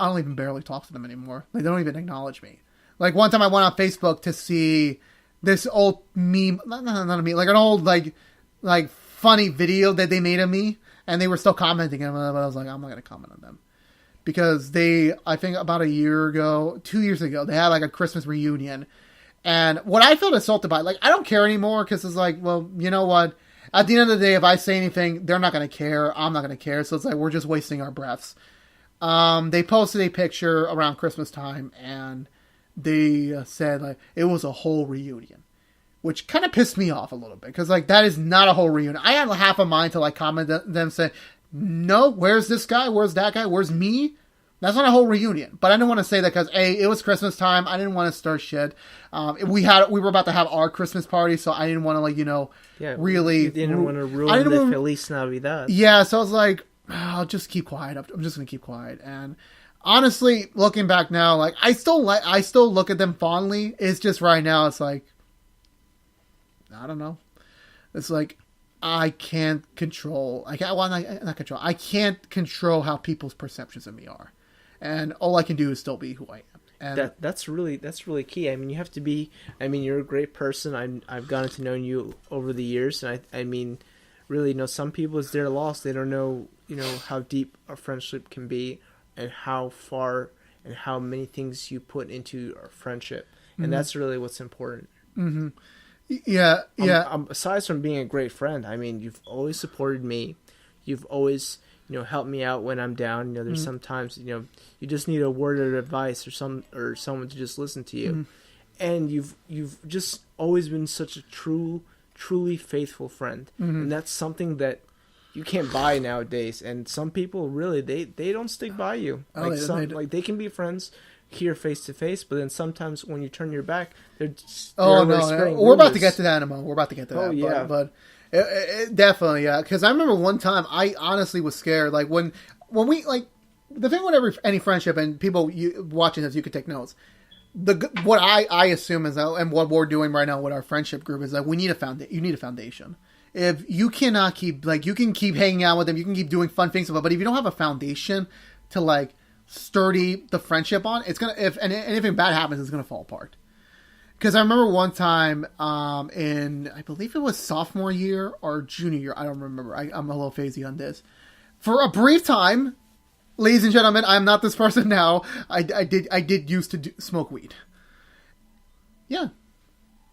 don't even barely talk to them anymore. Like they don't even acknowledge me. Like one time I went on Facebook to see this old meme, not a meme, like an old like funny video that they made of me, and they were still commenting, and I was like, I'm not gonna comment on them because I think about 2 years ago, they had like a Christmas reunion, and what I felt assaulted by, like I don't care anymore because it's like, well, you know what? At the end of the day, if I say anything, they're not going to care. I'm not going to care. So it's like, we're just wasting our breaths. They posted a picture around Christmas time and they said like, it was a whole reunion, which kind of pissed me off a little bit. Cause like, that is not a whole reunion. I had half a mind to like comment them say, no, where's this guy? Where's that guy? Where's me? That's not a whole reunion, but I didn't want to say that because it was Christmas time. I didn't want to start shit. We were about to have our Christmas party, so I didn't want to really. You didn't want to ruin the Feliz Navidad. Yeah, so I was like, I'll just keep quiet. I'm just gonna keep quiet. And honestly, looking back now, like I still look at them fondly. It's just right now, it's like, I don't know. It's like I can't control. I can't control how people's perceptions of me are. And all I can do is still be who I am. And that's really key. I mean, you have to be. I mean, you're a great person. I've gotten to know you over the years, and I mean, really, some people, as they're lost, they don't know, how deep a friendship can be, and how far and how many things you put into a friendship, and that's really what's important. Mm-hmm. Yeah. Aside from being a great friend, I mean, you've always supported me. You've always help me out when I'm down. There's sometimes, you just need a word of advice or someone to just listen to you. And you've just always been such a truly faithful friend. And that's something that you can't buy nowadays. And some people really, they don't stick by you. They can be friends here face to face, but then sometimes when you turn your back, they're just, we're about to get to that in a moment. We're about to get to that. Yeah. But it definitely, yeah. Because I remember one time I honestly was scared. Like when we like the thing with any friendship, and people watching this, you could take notes. What I assume is that, and what we're doing right now with our friendship group is that we need you need a foundation. If you cannot keep you can keep hanging out with them, you can keep doing fun things with them, but if you don't have a foundation to sturdy the friendship on, it's gonna if anything bad happens, it's gonna fall apart. Because I remember one time in, I believe it was sophomore year or junior year. I don't remember. I'm a little phasey on this. For a brief time, ladies and gentlemen, I'm not this person now. I did used to smoke weed. Yeah.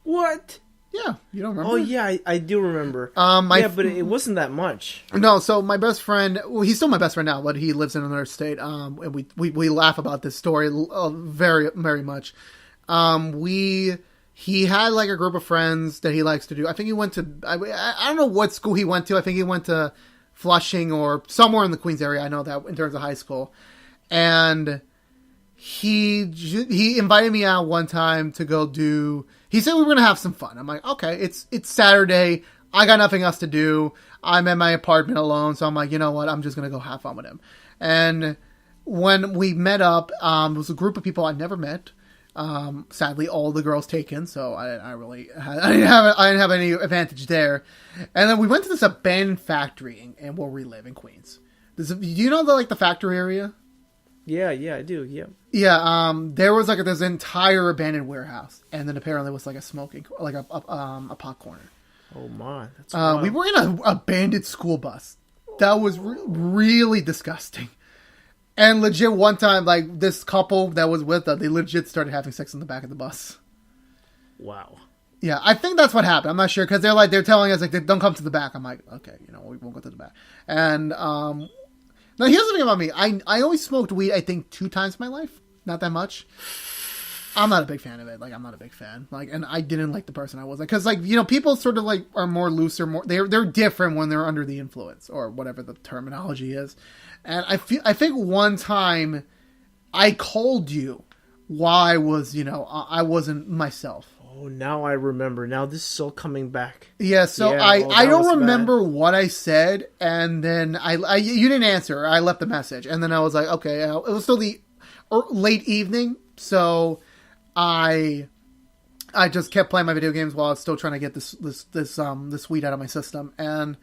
What? Yeah. You don't remember? Oh, yeah, I do remember. But it wasn't that much. No, so my best friend, well, he's still my best friend now, but he lives in another state. And we laugh about this story very, very much. He had a group of friends that he likes to do. I think he went to, I don't know what school he went to. I think he went to Flushing or somewhere in the Queens area. I know that in terms of high school. And he invited me out one time to go he said we were going to have some fun. I'm like, okay, it's Saturday. I got nothing else to do. I'm in my apartment alone. So I'm like, you know what? I'm just going to go have fun with him. And when we met up, it was a group of people I'd never met. Sadly, all the girls taken, so I didn't have any advantage there. And then we went to this abandoned factory in where we live in Queens. Do you know the factory area? Yeah, I do. Yeah. Yeah. There was this entire abandoned warehouse, and then apparently it was a smoking, a pot corner. Oh my! That's wild. We were in an abandoned school bus. That was really disgusting. And legit, one time, this couple that was with us, they legit started having sex in the back of the bus. Wow. Yeah, I think that's what happened. I'm not sure, because they're telling us, don't come to the back. I'm like, okay, we won't go to the back. And, now here's the thing about me. I always smoked weed, I think, 2 times in my life. Not that much. I'm not a big fan of it. Like, I'm not a big fan. Like, and I didn't like the person I was. Like, because, like, you know, people sort of, like, are more looser, more... They're different when they're under the influence, or whatever the terminology is. And I think one time I called you while I was, you know, I wasn't myself. Oh, now I remember. Now this is all coming back. Yeah, so Yeah, I don't remember bad. what I said, and then you didn't answer. I left the message, and then I was like, okay, it was still the late evening, so I just kept playing my video games while I was still trying to get this weed out of my system, and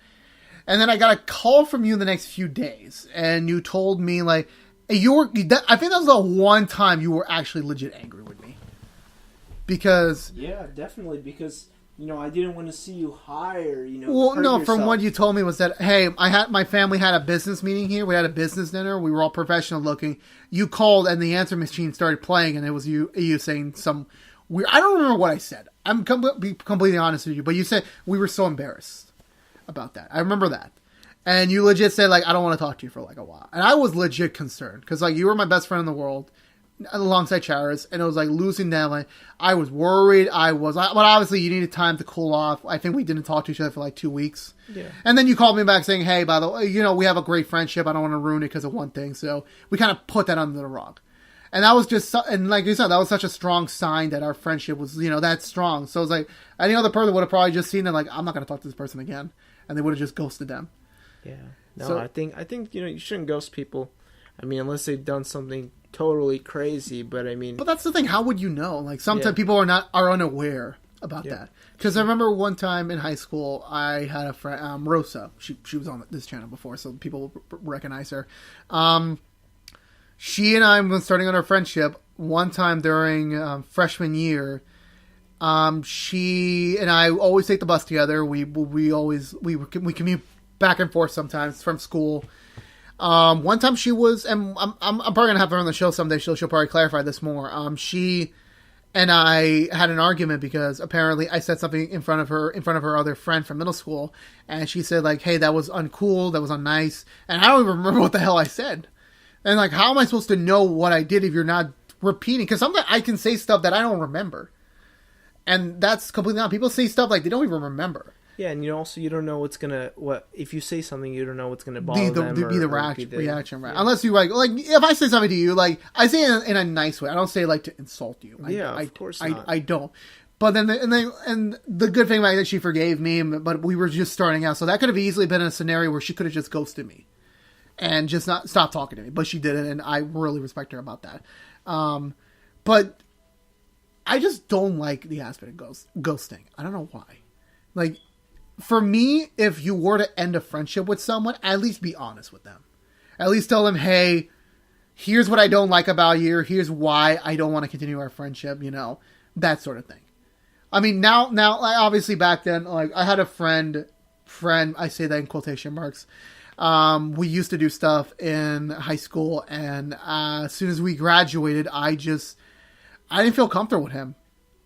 then I got a call from you in the next few days, and you told me, like, I think that was the one time you were actually legit angry with me. Because... Yeah, definitely, because, you know, I didn't want to see you high or, you know, well, hurt no, yourself. from what you told me was that, hey, my family had a business meeting here. We had a business dinner. We were all professional looking. You called, and the answer machine started playing, and it was you saying some weird... I don't remember what I said. I'm be completely honest with you, but you said we were so embarrassed about that. I remember that. And you legit said, like, I don't want to talk to you for, like, a while. And I was legit concerned, because, like, you were my best friend in the world, alongside Charis, and it was, like, losing them. Like, I was worried. But obviously, you needed time to cool off. I think we didn't talk to each other for, like, 2 weeks. Yeah. And then you called me back saying, hey, by the way, you know, we have a great friendship. I don't want to ruin it because of one thing. So we kind of put that under the rug. And that was just, and like you said, that was such a strong sign that our friendship was, you know, that strong. So it was like, any other person would have probably just seen it, like, I'm not going to talk to this person again. And they would have just ghosted them. Yeah. No, so, I think, you know, you shouldn't ghost people. I mean, unless they've done something totally crazy, but I mean... But that's the thing, how would you know? Like, sometimes people are unaware about that. Because I remember one time in high school, I had a friend, Rosa. She was on this channel before, so people will recognize her. She and I, when starting on our friendship, one time during freshman year, she and I always take the bus together. We commute back and forth sometimes from school. One time she was, and I'm probably gonna have her on the show someday. She'll probably clarify this more. She and I had an argument because apparently I said something in front of her other friend from middle school, and she said, like, "Hey, that was uncool, that was unnice," and I don't even remember what the hell I said. And, like, how am I supposed to know what I did if you're not repeating? Because sometimes I can say stuff that I don't remember, and that's completely not. People say stuff like they don't even remember. Yeah, and you don't know if you say something, you don't know what's gonna bother them. Be the reaction, right? Yeah. Unless you like if I say something to you, like I say it in a nice way. I don't say like to insult you. Of course not. I don't. But then the good thing about it is she forgave me, but we were just starting out, so that could have easily been a scenario where she could have just ghosted me and just not stop talking to me. But she didn't, and I really respect her about that. But I just don't like the aspect of ghosting. I don't know why. Like, for me, if you were to end a friendship with someone, at least be honest with them. At least tell them, hey, here's what I don't like about you. Here's why I don't want to continue our friendship, you know, that sort of thing. I mean, now, like, obviously back then, like, I had a friend, I say that in quotation marks. We used to do stuff in high school, and as soon as we graduated, I didn't feel comfortable with him.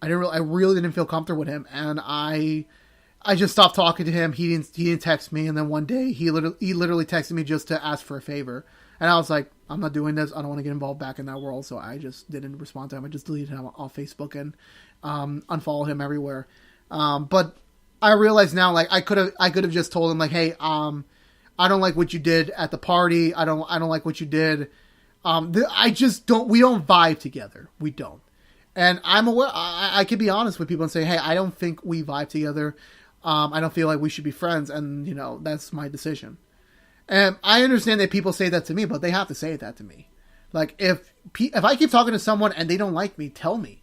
I really didn't feel comfortable with him, and I just stopped talking to him. He didn't text me, and then one day he literally texted me just to ask for a favor, and I was like, I'm not doing this. I don't want to get involved back in that world, so I just didn't respond to him. I just deleted him off Facebook and unfollowed him everywhere. But I realize now, like, I could have just told him, like, hey, I don't like what you did at the party. I don't like what you did. I just don't. We don't vibe together. We don't. And I'm aware. I can be honest with people and say, hey, I don't think we vibe together. I don't feel like we should be friends, and you know that's my decision. And I understand that people say that to me, but they have to say that to me. Like if I keep talking to someone and they don't like me, tell me,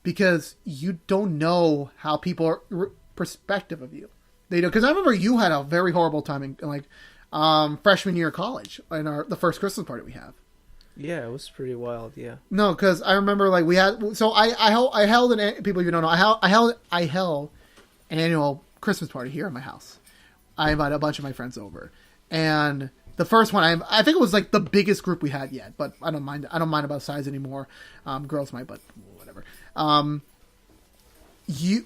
because you don't know how people are perspective of you. They do, because I remember you had a very horrible time in like freshman year of college in the first Christmas party we have. Yeah, it was pretty wild. Yeah. No, because I remember like we had. So I held an people you don't know. I held an annual Christmas party here at my house. I invited a bunch of my friends over, and the first one I think it was like the biggest group we had yet. But I don't mind. I don't mind about size anymore. Girls might, but whatever.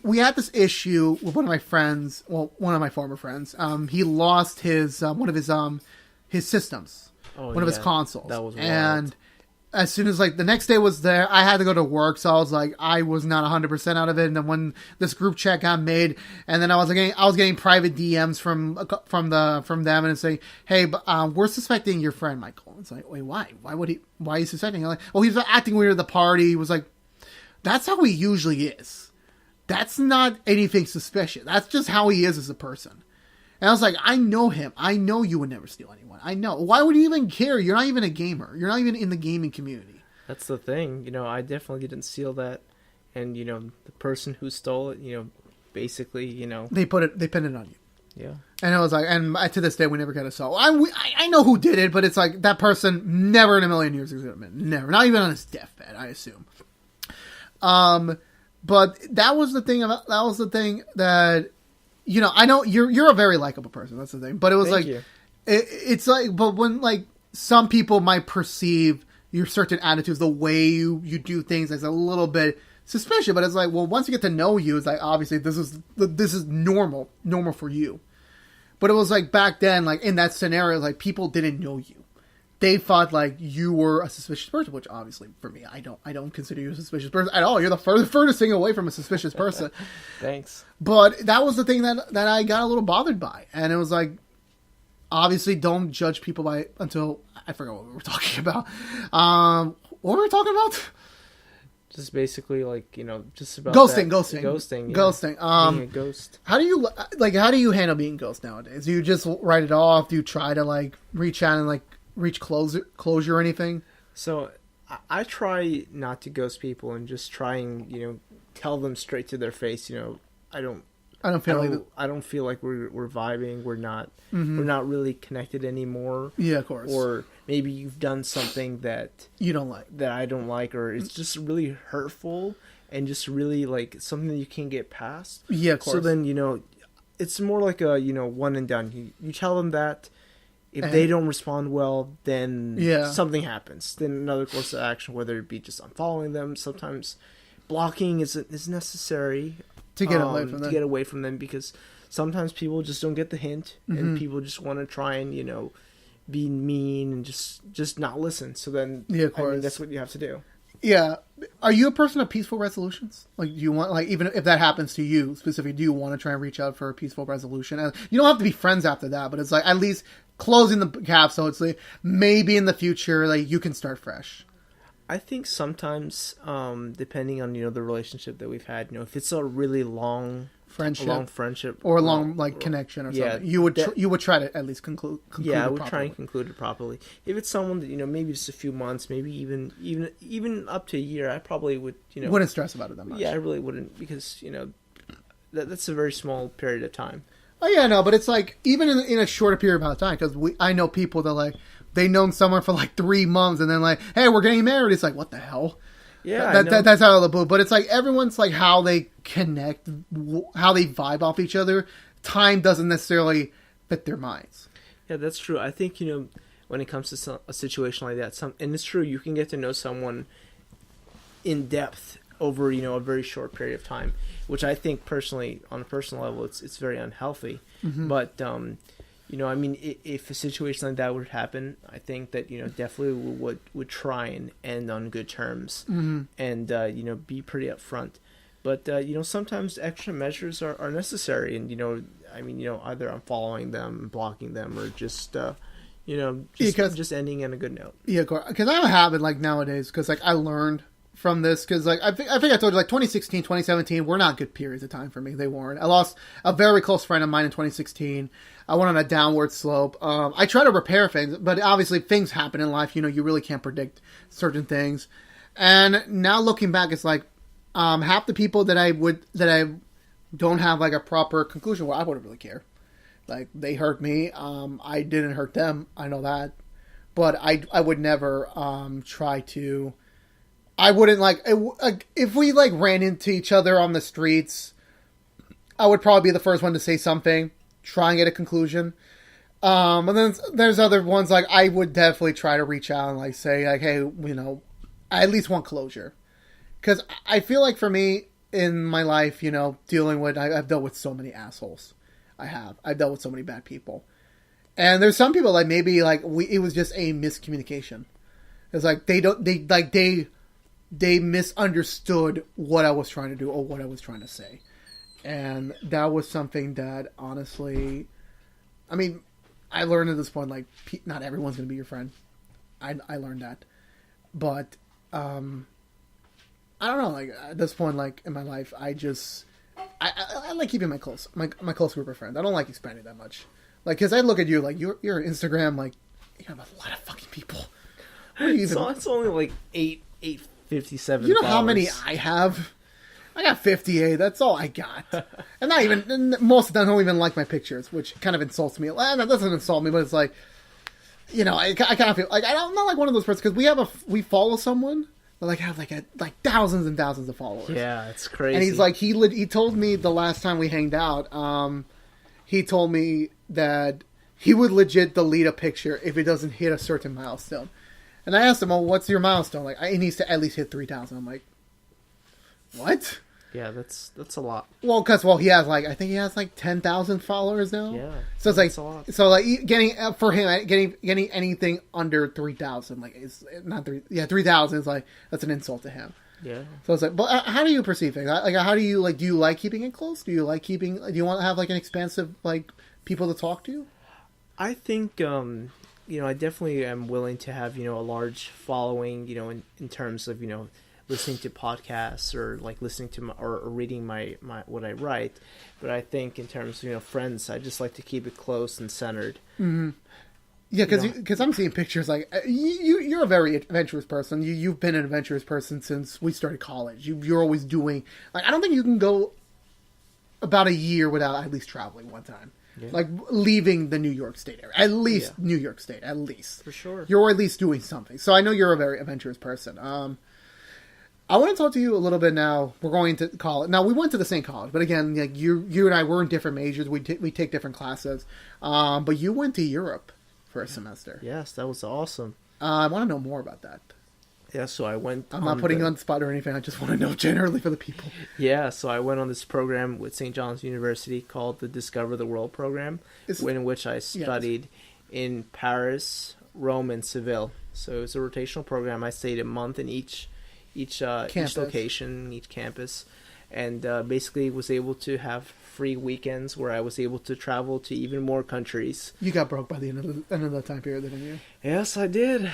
We had this issue with one of my friends. Well, one of my former friends. He lost his one of his systems. One of his consoles. That was wild. And as soon as like the next day was there, I had to go to work, so I was like, I was not 100% out of it. And then when this group chat got made, and then I was getting private DMs from them, and it's saying, hey, we're suspecting your friend Michael. It's like, wait, why? Why are you suspecting? I'm like, well, he was acting weird at the party. He was like, that's how he usually is. That's not anything suspicious. That's just how he is as a person. And I was like, I know him. I know you would never steal anyone. I know. Why would you even care? You're not even a gamer. You're not even in the gaming community. That's the thing. I definitely didn't steal that. And, the person who stole it, basically, They pinned it on you. Yeah. And I was like, and to this day, we never get a solve. I know who did it, but it's like, that person never in a million years is going to admit. Never. Not even on his deathbed, I assume. But that was the thing that, I know you're a very likable person. That's the thing. But it was Thank you. It's like, but when like some people might perceive your certain attitudes, the way you do things as a little bit suspicious, but it's like, well, once you get to know you, it's like, obviously this is normal for you. But it was like back then, like in that scenario, like people didn't know you. They thought like you were a suspicious person, which obviously for me, I don't consider you a suspicious person at all. You're the furthest thing away from a suspicious person. Thanks. But that was the thing that I got a little bothered by. And it was like, obviously don't judge people until I forgot what we were talking about. What were we talking about? Just basically like, just about ghosting. Ghosting. Yeah. Ghosting. Being a ghost. How do you handle being ghost nowadays? Do you just write it off? Do you try to like reach out and like reach closure or anything? So I try not to ghost people and just try and tell them straight to their face. I don't feel like we're vibing. We're not really connected anymore. Yeah, of course. Or maybe you've done something that you don't like, that I don't like, or it's just really hurtful and just really like something that you can't get past. Yeah, of course. So then it's more like a one and done. You tell them that. If they don't respond well, then something happens. Then another course of action, whether it be just unfollowing them. Sometimes blocking is necessary to get away from them. To get away from them, because sometimes people just don't get the hint, and people just want to try and be mean and just not listen. So then, of course, that's what you have to do. Yeah. Are you a person of peaceful resolutions? Like, do you want, like, even if that happens to you specifically, do you want to try and reach out for a peaceful resolution? And you don't have to be friends after that, but it's like at least closing the gap, so it's like maybe in the future, like, you can start fresh. I think sometimes, depending on the relationship that we've had, if it's a really long friendship, or a long connection or something, you would try to at least conclude. Yeah, I would try and conclude it properly. If it's someone that maybe just a few months, maybe even up to a year, I probably would wouldn't stress about it that much. Yeah, I really wouldn't, because that's a very small period of time. Oh yeah, no, but it's like even in a shorter period of time, because I know people that like they've known someone for like 3 months and then like, hey, we're getting married. It's like, what the hell? Yeah, that's out of the blue. But it's like everyone's like how they connect, how they vibe off each other. Time doesn't necessarily fit their minds. Yeah, that's true. I think when it comes to a situation like that, and it's true, you can get to know someone in depth over a very short period of time, which I think personally, on a personal level, it's very unhealthy. But I mean, if a situation like that would happen, I think that definitely would try and end on good terms, and be pretty upfront. But sometimes extra measures are necessary, and I mean, either unfollowing them, blocking them, or just just ending on a good note. Yeah, because I have a habit like nowadays, because like I learned from this, because like I think I told you, like 2016, 2017 were not good periods of time for me. They weren't. I lost a very close friend of mine in 2016. I went on a downward slope. I try to repair things, but obviously things happen in life. You really can't predict certain things. And now looking back, it's like half the people that I don't have like a proper conclusion where I wouldn't really care. Like, they hurt me. I didn't hurt them. I know that. But I would never try to. I wouldn't like if we like ran into each other on the streets, I would probably be the first one to say something, try and get a conclusion. And then there's other ones like I would definitely try to reach out and like say like, hey, I at least want closure, because I feel like for me in my life, dealing with I've dealt with so many assholes. I've dealt with so many bad people, and there's some people like maybe like it was just a miscommunication. It's like they misunderstood what I was trying to do or what I was trying to say. And that was something that, honestly, I mean, I learned at this point, like, not everyone's going to be your friend. I learned that. But, I don't know, like, at this point, like, in my life, I like keeping my close group of friends. I don't like expanding that much. Like, because I look at you, like, you're Instagram, like, you have a lot of fucking people. What are you even... So it's only, like, 857 You know followers. how many I have? I got 58. That's all I got. And not even, most of them don't even like my pictures, which kind of insults me. Well, that doesn't insult me, but it's like, you know, I kind of feel like I'm not like one of those persons because we follow someone that like have like thousands and thousands of followers. Yeah, it's crazy. And he's like, he told me the last time we hanged out, he told me that he would legit delete a picture if it doesn't hit a certain milestone. And I asked him, "Oh, what's your milestone?" Like, it needs to at least hit 3,000. I'm like, what? Yeah, that's a lot. Well, because he has I think he has 10,000 followers now. Yeah, so it's that's a lot. So like getting for him getting anything under 3,000 is not 3,000 is like that's an insult to him. Yeah. So it's like, but how do you perceive things? Like, how do you do you like keeping it close? Do you like do you want to have an expansive people to talk to? I think I definitely am willing to have a large following in terms of listening to podcasts or listening to or reading my what I write, but I think in terms of friends, I just like to keep it close and centered. Mm-hmm. Yeah, because I'm seeing pictures you're a very adventurous person. You've been an adventurous person since we started college. You're always doing I don't think you can go about a year without at least traveling one time. Yeah. Leaving the New York State area, at least New York State, at least for sure. You're at least doing something. So I know you're a very adventurous person. I want to talk to you a little bit now. We're going to college. Now, we went to the same college, but again, you and I were in different majors. We take different classes. But you went to Europe for a semester. Yes, that was awesome. I want to know more about that. Yeah, so I went... I'm not putting you on the spot or anything. I just want to know generally for the people. Yeah, so I went on this program with St. John's University called the Discover the World program, in which I studied in Paris, Rome, and Seville. So it was a rotational program. I stayed a month in each location, each campus, and basically was able to have free weekends where I was able to travel to even more countries. You got broke by the end of that time period, didn't you? Yes, I did.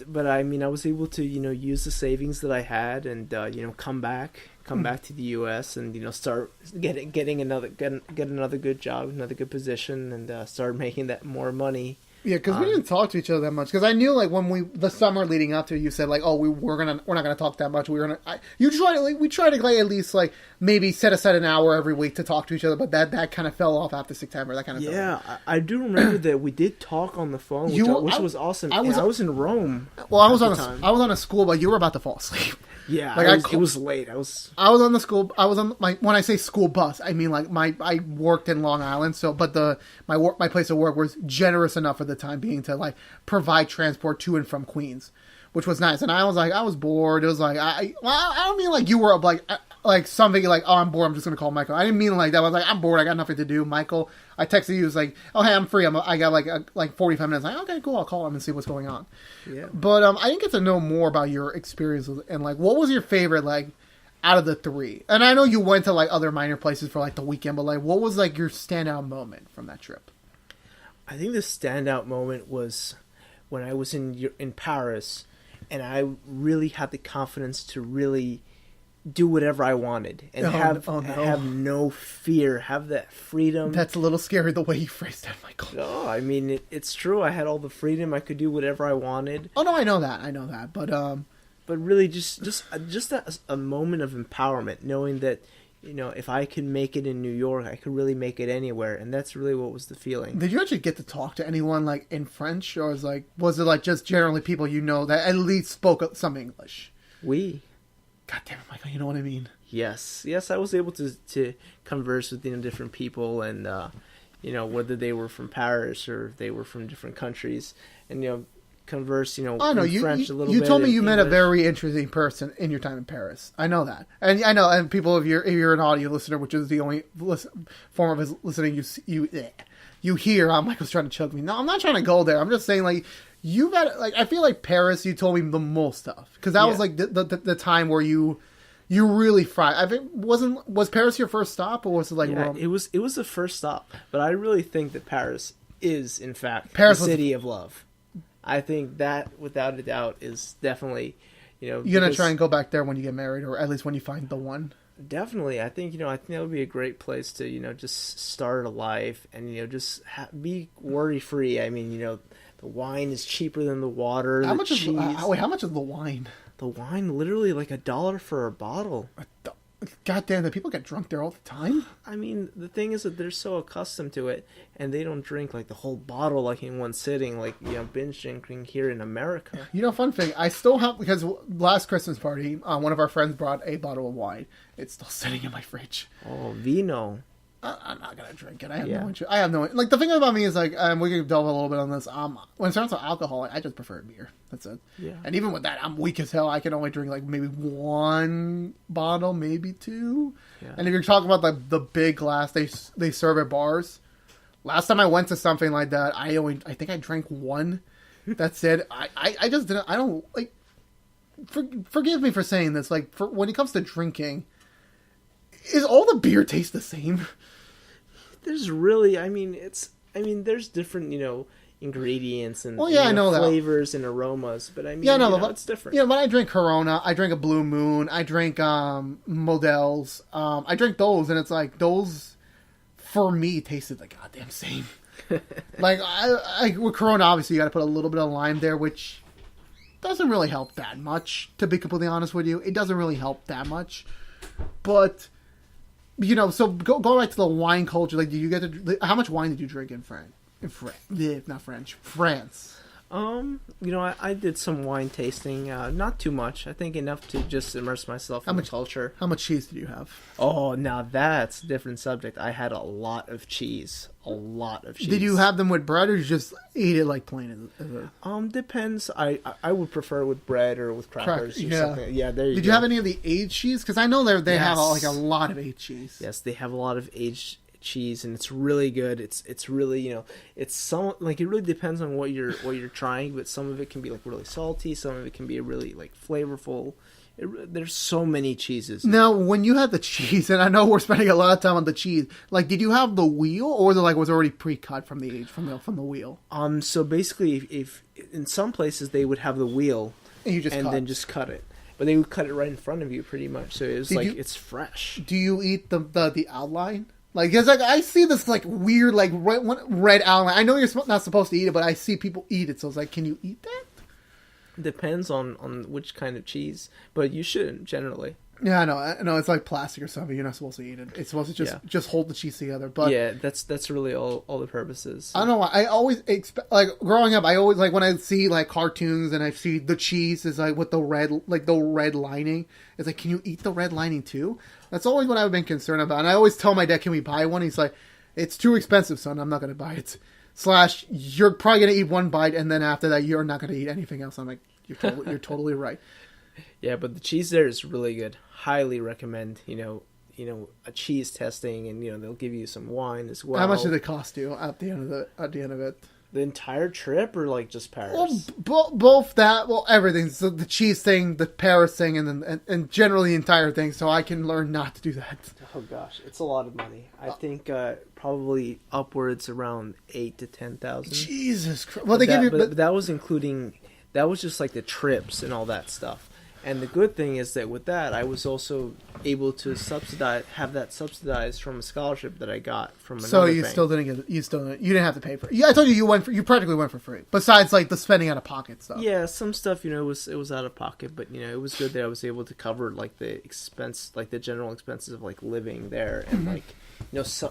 But I mean, I was able to use the savings that I had and come back to the U.S. and start getting another good job, another good position, and start making that more money. Yeah, because we didn't talk to each other that much. Because I knew, when the summer leading up to it, you said, we're not gonna talk that much. We try to at least maybe set aside an hour every week to talk to each other. But that kind of fell off after September. That kind of fell off. I do remember that we did talk on the phone, which was awesome. I was in Rome. Well, I was on a school, but you were about to fall asleep. Yeah, it was late. I was on the school. I was on when I say school bus, I mean I worked in Long Island, but my place of work was generous enough for the time being to provide transport to and from Queens, which was nice. And I was bored. It was I don't mean you were something oh, I'm bored, I'm just gonna call Michael. I didn't mean that. I was I'm bored, I got nothing to do. Michael, I texted you, it was oh hey, I'm free. I got 45 minutes. Okay, cool, I'll call him and see what's going on. Yeah. But I didn't get to know more about your experiences and what was your favorite out of the three? And I know you went to other minor places for the weekend, but what was your standout moment from that trip? I think the standout moment was when I was in Paris, and I really had the confidence to really do whatever I wanted and have no fear, have that freedom. That's a little scary the way you phrased that, Michael. No, I mean it's true. I had all the freedom. I could do whatever I wanted. Oh no, I know that. But really, just a moment of empowerment, knowing that if I could make it in New York, I could really make it anywhere, and that's really what was the feeling. Did you actually get to talk to anyone in French, or was it just generally people that at least spoke some English? God damn it, Michael, you know what I mean? Yes, I was able to converse with different people, and whether they were from Paris or if they were from different countries, and converse in French a little bit. You told me you met a very interesting person in your time in Paris. I know that, and I know, and people, if you're an audio listener, which is the only form of his listening you hear. Michael's trying to choke me. No, I'm not trying to go there. I'm just saying You've had like I feel like Paris. You told me the most stuff because that was like the time where you really fried. I think was Paris your first stop or was it like Rome? It was the first stop, but I really think that Paris is in fact Paris the city of love. I think that without a doubt is definitely you're gonna try and go back there when you get married or at least when you find the one. Definitely, I think that would be a great place to just start a life and just be worry free. I mean the wine is cheaper than the water. How the much cheese. Wait, how much is the wine? The wine, literally like $1 for a bottle. God damn, do people get drunk there all the time? I mean, the thing is that they're so accustomed to it, and they don't drink like the whole bottle like in one sitting, like binge drinking here in America. Fun thing, I still have because last Christmas party, one of our friends brought a bottle of wine. It's still sitting in my fridge. Oh, vino. I'm not gonna drink it. I have no interest. I have no like. The thing about me is like, we can delve a little bit on this. When it comes to alcohol, I just prefer beer. That's it. Yeah. And even with that, I'm weak as hell. I can only drink like maybe one bottle, maybe two. Yeah. And if you're talking about like the big glass they serve at bars, last time I went to something like that, I think I drank one. That's it. I just didn't. I don't like. Forgive me for saying this. Like when it comes to drinking, is all the beer taste the same? There's really, there's different, ingredients and I know flavors and aromas, but it's different. Yeah, when I drink Corona, I drink a Blue Moon, I drink Models, I drink those, and it's like those for me tasted the goddamn same. Like I with Corona, obviously you got to put a little bit of lime there, which doesn't really help that much. To be completely honest with you, it doesn't really help that much, but. So go back to the wine culture. Like, how much wine did you drink in France? France. I did some wine tasting. Not too much. I think enough to just immerse myself in the culture. How much cheese did you have? Oh, now that's a different subject. I had a lot of cheese. Did you have them with bread or you just ate it like plain? Depends. I would prefer with bread or with crackers or something. Yeah, there you go. Did you have any of the aged cheese? Because I know they have like a lot of aged cheese. Yes, they have a lot of aged cheese and it's really good. It's really it's some like it really depends on what you're trying, but some of it can be like really salty, some of it can be really like flavorful. There's so many cheeses. Now, when you had the cheese, and I know we're spending a lot of time on the cheese, like did you have the wheel or was it already pre-cut from the wheel? So basically, if in some places they would have the wheel and then just cut it. But they would cut it right in front of you, pretty much. So it's fresh. Do you eat the outline? Like, cause like I see this like weird like red outline. I know you're not supposed to eat it, but I see people eat it. So it's like, can you eat that? Depends on which kind of cheese, but you shouldn't generally. Yeah, I know. It's like plastic or something. You're not supposed to eat it. It's supposed to just hold the cheese together. But yeah, that's really all the purposes. I don't know why. I always expect, like growing up, I always like when I see like cartoons and I see the cheese is like with the red lining. It's like, can you eat the red lining too? That's always what I've been concerned about. And I always tell my dad, can we buy one? He's like, it's too expensive, son. I'm not going to buy it. / you're probably going to eat one bite, and then after that, you're not going to eat anything else. I'm like, you're totally right. Yeah, but the cheese there is really good. Highly recommend, a cheese testing, and they'll give you some wine as well. How much did it cost you at the end of it? The entire trip, or like just Paris? Well, both that. Well, everything. So the cheese thing, the Paris thing, and then and generally the entire thing. So I can learn not to do that. Oh gosh, it's a lot of money. I think probably upwards around 8,000 to 10,000. Jesus Christ! Well, but that was including. That was just like the trips and all that stuff. And the good thing is that with that, I was also able to have that subsidized from a scholarship that I got from another So you bank. still didn't get it. You didn't have to pay for it. Yeah, I told you you practically went for free. Besides like the spending out of pocket stuff. Yeah, some stuff, it was out of pocket, but it was good that I was able to cover like the expense, like the general expenses of like living there and like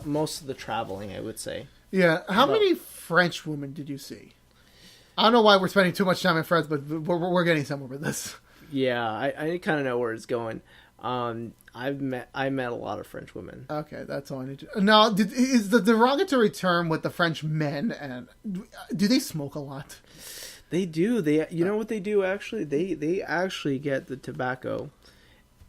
most of the traveling, I would say. Yeah. How many French women did you see? I don't know why we're spending too much time in France, but we're getting somewhere with this. Yeah, I kind of know where it's going. I met a lot of French women. Okay, that's all I need to. Now, is the derogatory term with the French men, and do they smoke a lot? They do. You know what they do actually? They actually get the tobacco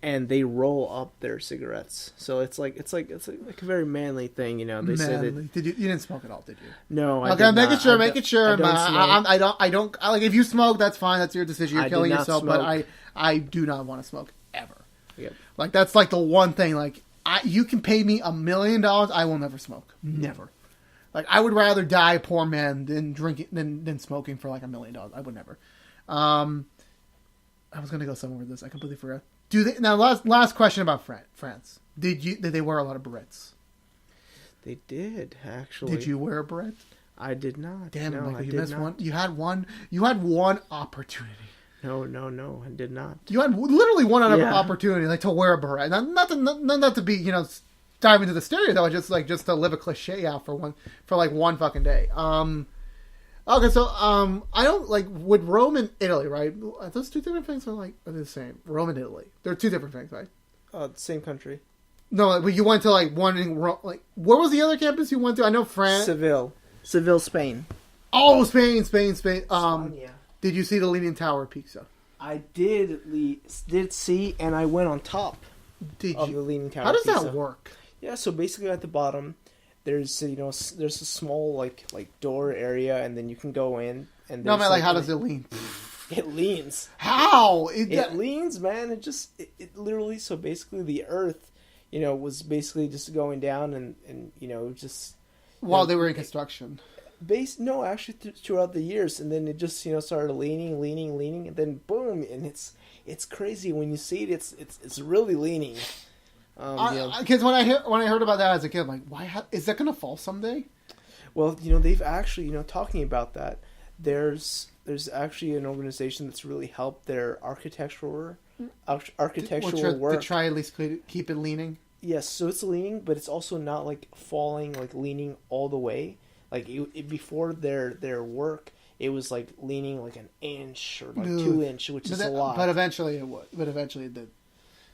and they roll up their cigarettes. So it's like a very manly thing, you know. They say that. Did you didn't smoke at all, did you? No, I okay, did making not. sure, making sure. I don't like if you smoke, that's fine. That's your decision. You're killing yourself. Smoke. But I do not want to smoke ever. Yep. Like that's like the one thing. Like you can pay me $1 million, I will never smoke. Never. Like I would rather die a poor man than drinking than smoking for like $1 million. I would never. I was gonna go somewhere with this. I completely forgot. Do they now? Last question about France. Did they wear a lot of berets? They did actually. Did you wear a beret? I did not. Damn, no, Michael, you missed one. You had one opportunity. No, I did not. You had literally one opportunity, like to wear a beret. Not to be, dive into the stereotype, just to live a cliche out for one fucking day. Okay, so I don't like with Rome and Italy, right? Are those two different things? Are they the same? Rome and Italy, they're two different things, right? Same country. No, but you went to one in Rome. Like, where was the other campus you went to? I know France, Seville, Spain. Oh, Spain. Yeah. Did you see the Leaning Tower of Pisa? I did see, and I went on top of the Leaning Tower. How does that work? Yeah, so basically at the bottom, there's a small like door area, and then you can go in. And no, man, like how does it lean? It leans. How? It leans, man. It literally. So basically, the Earth, was basically just going down, and just while they were in construction. Actually throughout the years, and then it just started leaning, and then boom, and it's crazy when you see it. It's really leaning. Because when I heard about that as a kid, I'm like, why is that going to fall someday? Well, they've actually talking about that. There's actually an organization that's really helped their architectural work to try at least keep it leaning. Yes, so it's leaning, but it's also not like falling, like leaning all the way. Like before their work, it was like leaning like an inch or like 2 inch, which is a lot. But eventually it would. But eventually it did.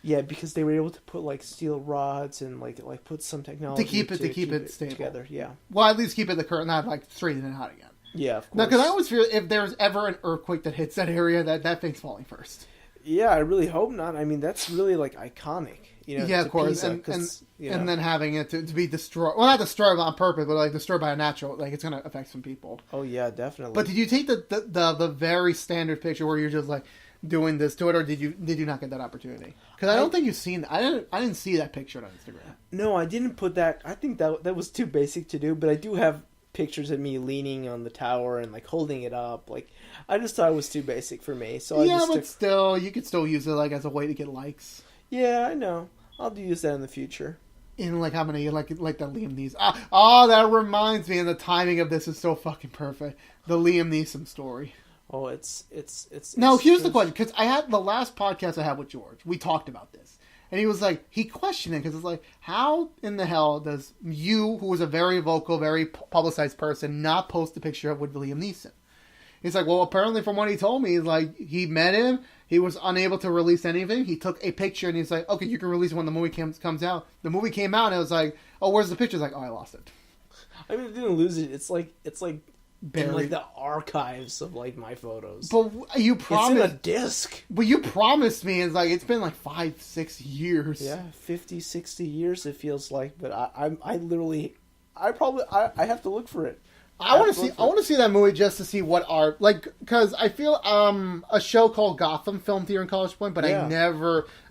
Yeah, because they were able to put like steel rods and like put some technology to keep it stable together. Yeah. Well, at least keep it the current, not like straightening it out again. Yeah, of course. No, because I always fear if there's ever an earthquake that hits that area, that thing's falling first. Yeah, I really hope not. I mean, that's really like iconic. Yeah, of course, Pisa, and then having it to be destroyed. Well, not destroyed on purpose, but like destroyed by a natural. Like it's going to affect some people. Oh yeah, definitely. But did you take the very standard picture where you're just like doing this to it, or did you not get that opportunity? Because I don't think you've seen. I didn't see that picture on Instagram. No, I didn't put that. I think that was too basic to do. But I do have pictures of me leaning on the tower and like holding it up. Like I just thought it was too basic for me. So still, you could still use it like as a way to get likes. Yeah, I know. I'll use that in the future. In like how many like the Liam Neeson? Oh, that reminds me, and the timing of this is so fucking perfect. The Liam Neeson story. Oh, it's. Now here's the question, because I had the last podcast I had with George. We talked about this, and he was like, he questioned it because it's like, how in the hell does you, who was a very vocal, very publicized person, not post a picture of with Liam Neeson? He's like, well, apparently from what he told me, like he met him. He was unable to release anything. He took a picture and he's like, okay, you can release it when the movie comes out. The movie came out and it was like, oh, where's the picture? It's like, oh, I lost it. I mean, I didn't lose it. It's like buried in like the archives of like my photos. But you promised. It's in a disc. But you promised me. It's like, it's been like 5-6 years. Yeah, 50, 60 years it feels like. But I have to look for it. I want to see that movie just to see what art, like, because I feel a show called Gotham filmed here in College Point, but yeah.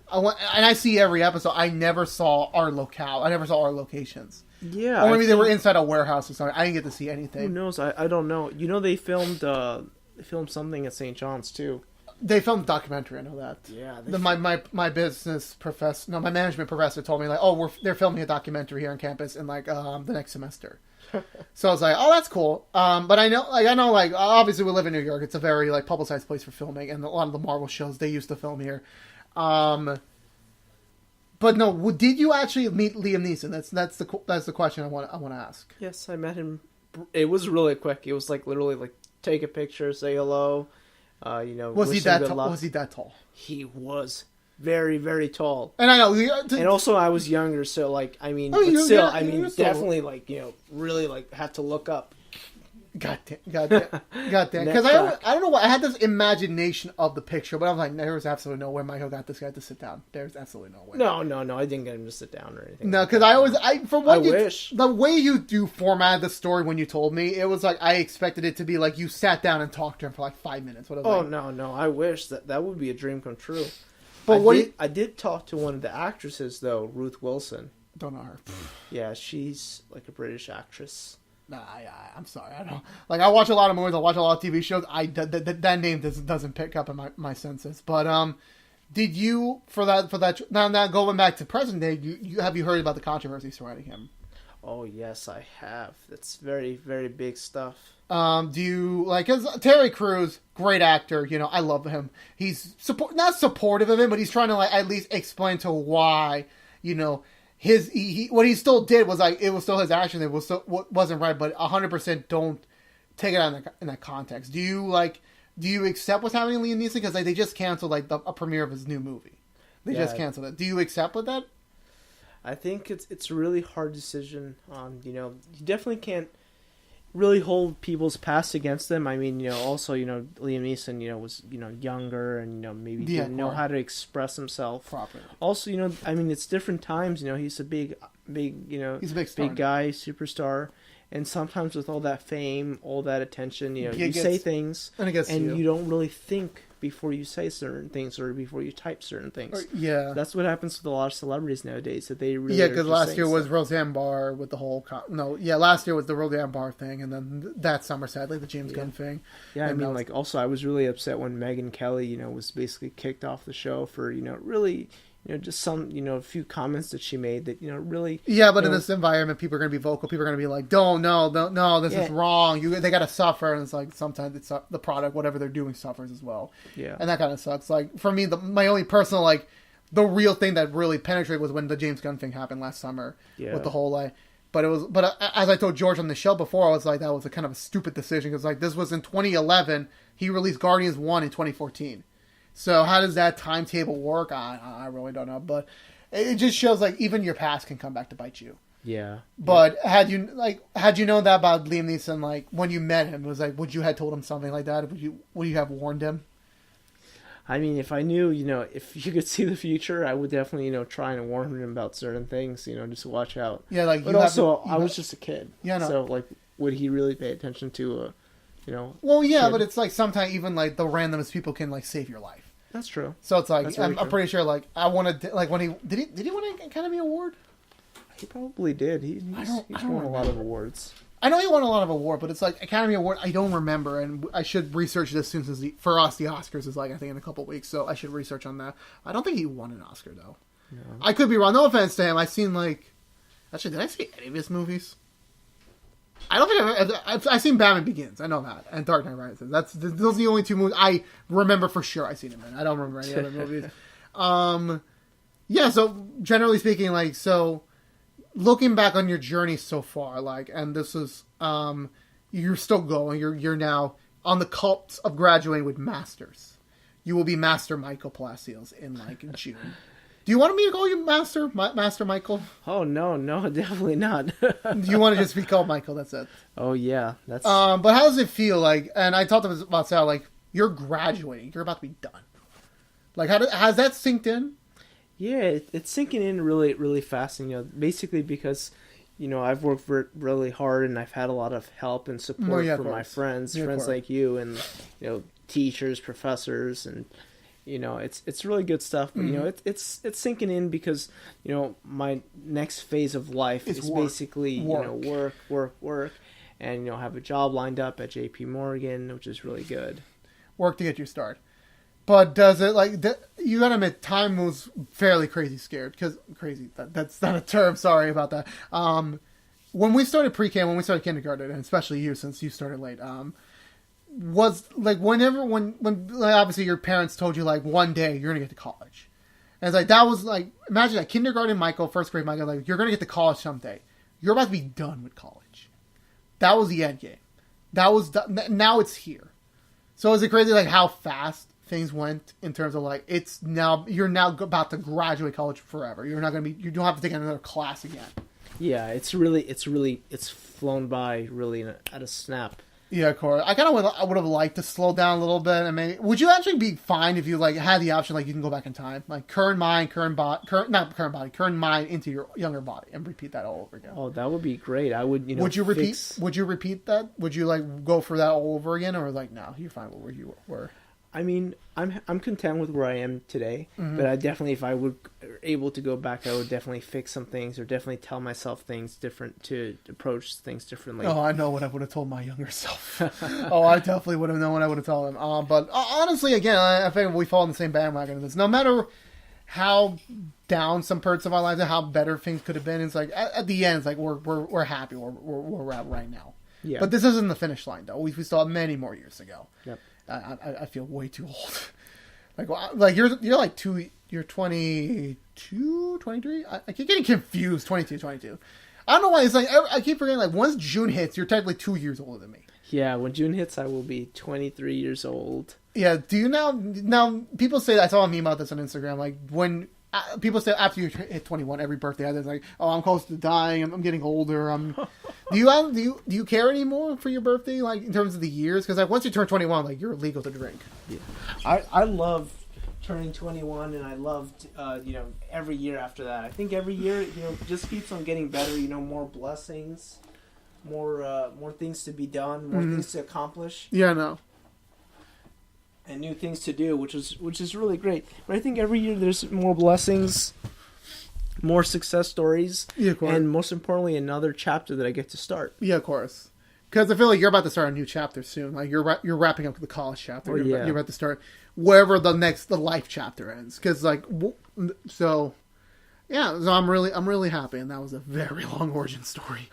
And I see every episode. I never saw our locale. I never saw our locations. Yeah, or maybe they were inside a warehouse or something. I didn't get to see anything. Who knows? I don't know. They filmed something at St. John's too. They filmed a documentary. I know that. Yeah. My business professor, my management professor told me like, oh, they're filming a documentary here on campus in like the next semester. So I was like, oh, that's cool. But I know, obviously we live in New York. It's a very like publicized place for filming, and a lot of the Marvel shows they used to film here. But no, did you actually meet Liam Neeson? That's the question I want to ask. Yes, I met him. It was really quick. It was like literally like take a picture, say hello. Was he that tall? Was he that tall? He was very, very tall. And I know, and also I was younger, so like, definitely like, really like have to look up. God damn. Because I don't know why. I had this imagination of the picture, but I'm like, there's absolutely no way Michael got this guy to sit down. There's absolutely no way. No. I didn't get him to sit down or anything. No, because wish. The way you do format the story when you told me, it was like, I expected it to be like you sat down and talked to him for like 5 minutes. No. I wish that would be a dream come true. But I did talk to one of the actresses, though, Ruth Wilson. Don't know her. Yeah, she's like a British actress. Nah, I'm sorry. I don't like. I watch a lot of movies. I watch a lot of TV shows. That name doesn't pick up in my senses. But did you for that now going back to present day? Have you heard about the controversy surrounding him? Oh yes, I have. That's very, very big stuff. Do you like? Cause Terry Crews, great actor. You know, I love him. He's not supportive of him, but he's trying to like at least explain to why. You know. What he still did was like it was still his action. It was still wasn't right, but 100% don't take it out in that context. Do you accept what's happening to Liam Neeson because like they just canceled like a premiere of his new movie? They just canceled it. Do you accept with that? I think it's a really hard decision. You definitely can't really hold people's past against them. I mean, also, Liam Neeson, was, younger and, maybe didn't know how to express himself properly. Also, I mean, it's different times, he's a big, he's a big guy, superstar. And sometimes with all that fame, all that attention, you say things and you don't really think before you say certain things or before you type certain things. That's what happens with a lot of celebrities nowadays. That they really because last year was Roseanne Barr with the whole last year was the Roseanne Barr thing, and then that summer sadly the James Gunn thing. Yeah, and I mean, also I was really upset when Megyn Kelly, was basically kicked off the show for really. Just some, a few comments that she made that, really... Yeah, but in this environment, people are going to be vocal. People are going to be like, no, this is wrong. They got to suffer. And it's like, sometimes it's the product, whatever they're doing, suffers as well. Yeah. And that kind of sucks. Like, for me, my only personal, like, the real thing that really penetrated was when the James Gunn thing happened last summer. Yeah. With the whole, like... But as I told George on the show before, I was like, that was a kind of a stupid decision. Because, like, this was in 2011. He released Guardians 1 in 2014. So how does that timetable work? I really don't know, but it just shows like even your past can come back to bite you. Yeah. But had you known that about Liam Neeson, like when you met him, was like would you have told him something like that? Would you have warned him? I mean, if I knew, if you could see the future, I would definitely, try and warn him about certain things, just to watch out. Yeah, like. But also, I was just a kid. Yeah, no. So like, would he really pay attention to Well, yeah, kid? But it's like sometimes even like the randomest people can like save your life. That's true. So it's like I'm pretty sure. Like I wanted, like when he did he win an Academy Award? He probably did. He's won a lot of awards. I know he won a lot of awards, but it's like Academy Award. I don't remember, and I should research this soon. Since for us, the Oscars is like I think in a couple of weeks, so I should research on that. I don't think he won an Oscar though. No. I could be wrong. No offense to him. I've seen like actually, did I see any of his movies? I don't think I've seen Batman Begins. I know that. And Dark Knight Rises. Those are the only two movies I remember for sure I've seen him in. I don't remember any other movies. Yeah, so generally speaking, like, so looking back on your journey so far, like, and this is, you're still going. You're now on the cusp of graduating with Masters. You will be Master Michael Palacios in, like, June. Do you want me to call you Master Michael? Oh, no, definitely not. Do you want to just be called Michael? That's it. Oh, yeah. That's. But how does it feel like, and I talked about Sal, like, you're graduating. You're about to be done. Like, has that synced in? Yeah, it's sinking in really, really fast. And, basically because, I've worked really hard and I've had a lot of help and support from my friends like you and, teachers, professors, and... it's really good stuff, but it's sinking in because my next phase of life is basically work, and have a job lined up at J.P. Morgan, which is really good. Work to get you started. But does it you gotta admit time moves fairly crazy because crazy that's not a term. Sorry about that. When we started pre-K, when we started kindergarten, and especially you since you started late, was like when like, obviously your parents told you like one day you're gonna get to college, and it's like that was like imagine that kindergarten Michael, first grade Michael, like you're gonna get to college someday. You're about to be done with college. That was the end game. Now it's here. So is it crazy like how fast things went in terms of like you're now about to graduate college forever. You don't have to take another class again. Yeah, it's flown by really at a snap. Yeah, Corey. I would have liked to slow down a little bit. I mean, would you actually be fine if you like had the option, like you can go back in time, like current mind into your younger body and repeat that all over again? Oh, that would be great. I would, Would you repeat that? Would you like go for that all over again, or like no, you're fine with where you were? I mean, I'm content with where I am today, but I definitely, if I would able to go back, I would definitely fix some things or definitely tell myself things different to approach things differently. Oh, I know what I would have told my younger self. Oh, I definitely would have known what I would have told him. But honestly, again, I think we fall in the same bandwagon of this. No matter how down some parts of our lives and how better things could have been, it's like at the end, it's like we're happy where we're at right now. Yeah. But this isn't the finish line, though. We still have many more years to go. Yep. I feel way too old. like you're like you're 22, 23? I keep getting confused. 22. I don't know why. It's like I keep forgetting. Like once June hits, you're technically 2 years older than me. Yeah, when June hits, I will be 23 years old. Yeah. Do you now? People say, I saw a meme about this on Instagram. Like when people say after you hit 21, every birthday, it's like, oh, I'm close to dying. I'm getting older. Do you care anymore for your birthday, like in terms of the years? Because like once you turn 21, like you're legal to drink. Yeah, I love turning 21, and I loved every year after that. I think every year just keeps on getting better. More blessings, more things to be done, more things to accomplish. Yeah, no. And new things to do, which is really great. But I think every year there's more blessings, more success stories, and most importantly, another chapter that I get to start. Yeah, of course. Because I feel like you're about to start a new chapter soon. Like you're wrapping up the college chapter. You're about to start wherever the life chapter ends. Because so I'm really happy, and that was a very long origin story.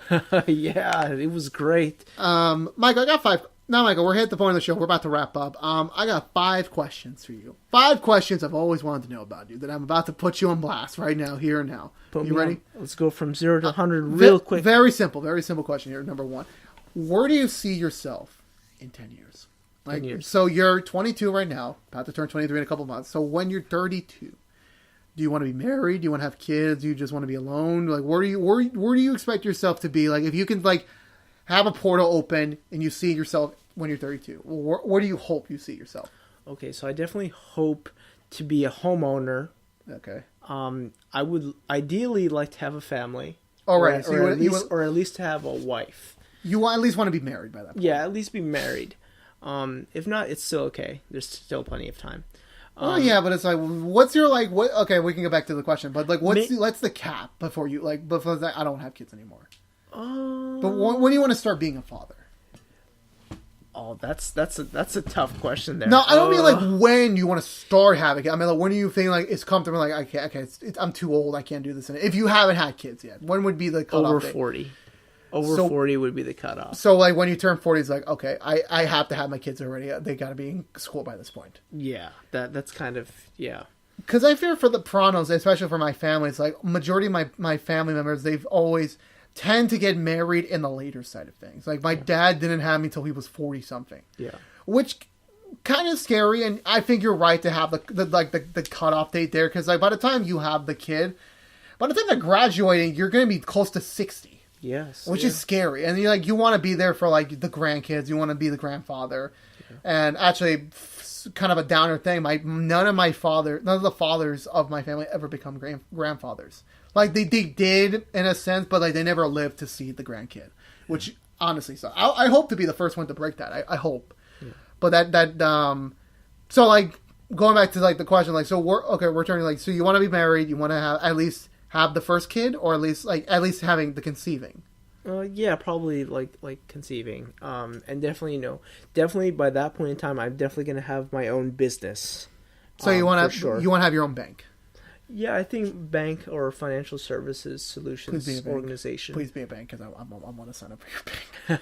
Yeah, it was great. Michael, I got 5. Now, Michael, we're at the point of the show. We're about to wrap up. I got 5 questions for you. 5 questions I've always wanted to know about you that I'm about to put you on blast right now, here and now. You ready? Let's go from 0 to 100 real quick. Very simple question here. Number 1. Where do you see yourself in 10 years? 10 years. So you're 22 right now, about to turn 23 in a couple months. So when you're 32, do you want to be married? Do you want to have kids? Do you just want to be alone? Like, where do you expect yourself to be? Like, if you can, like, have a portal open and you see yourself when you're 32. Where do you hope you see yourself? Okay, so I definitely hope to be a homeowner. Okay. I would ideally like to have a family. All right. Or at least to have a wife. You at least want to be married by that point. Yeah, at least be married. If not, it's still okay. There's still plenty of time. Yeah, but it's like, what's your what? Okay, we can get back to the question, but like, what's the cap before you before that? I don't have kids anymore. But when do you want to start being a father? Oh, that's a tough question there. No, I don't mean like when you want to start having it. I mean, like when do you think like it's comfortable? Like I'm too old. I can't do this. If you haven't had kids yet, when would be the cutoff? Over 40. Over 40 would be the cutoff. So like when you turn 40, it's like, okay, I have to have my kids already. They got to be in school by this point. Yeah, that's kind of Because I fear for the Pranos, especially for my family, it's like majority of my family members, they've always tend to get married in the later side of things. Like my dad didn't have me until he was 40 something. Yeah. Which kind of scary, and I think you're right to have the cutoff date there, because like by the time you have the kid, by the time they're graduating, you're going to be close to 60. Yes. Which is scary. And you want to be there for like the grandkids, you want to be the grandfather. Yeah. And actually kind of a downer thing, none of the fathers of my family ever become grandfathers. Like they did in a sense, but like they never lived to see the grandkid, which honestly sucks. I hope to be the first one to break that. I hope, but so like going back to like the question, like so we're turning like, so you want to be married, you want to at least have the first kid, or at least having the conceiving. Yeah, probably like conceiving. And definitely by that point in time, I'm definitely gonna have my own business. So you want to have your own bank. Yeah, I think bank or financial services solutions organization. Please be a bank, because I want to sign up for your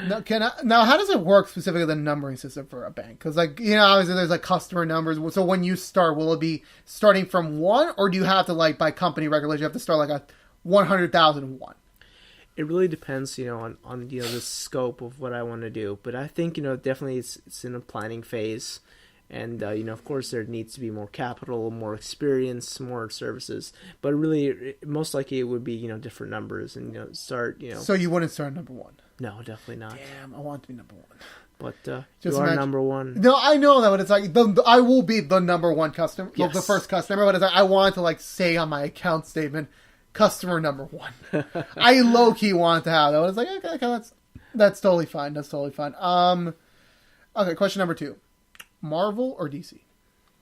bank. Now, how does it work specifically, the numbering system for a bank? Because obviously there's like customer numbers. So when you start, will it be starting from 1, or do you have to like by company regulation you have to start like a 100,001? It really depends, on the scope of what I want to do. But I think definitely it's in a planning phase. And, of course, there needs to be more capital, more experience, more services. But really, most likely it would be, different numbers and, start, So you wouldn't start number one? No, definitely not. Damn, I want to be number one. But Just you are imagine, number one. No, I know that, but it's like, I will be the number one customer, Yes. the first customer, but it's like, I want to, like, say on my account statement, customer number one. I low-key want to have that, but it's like, okay, that's totally fine. That's totally fine. Okay, question number 2. Marvel or DC?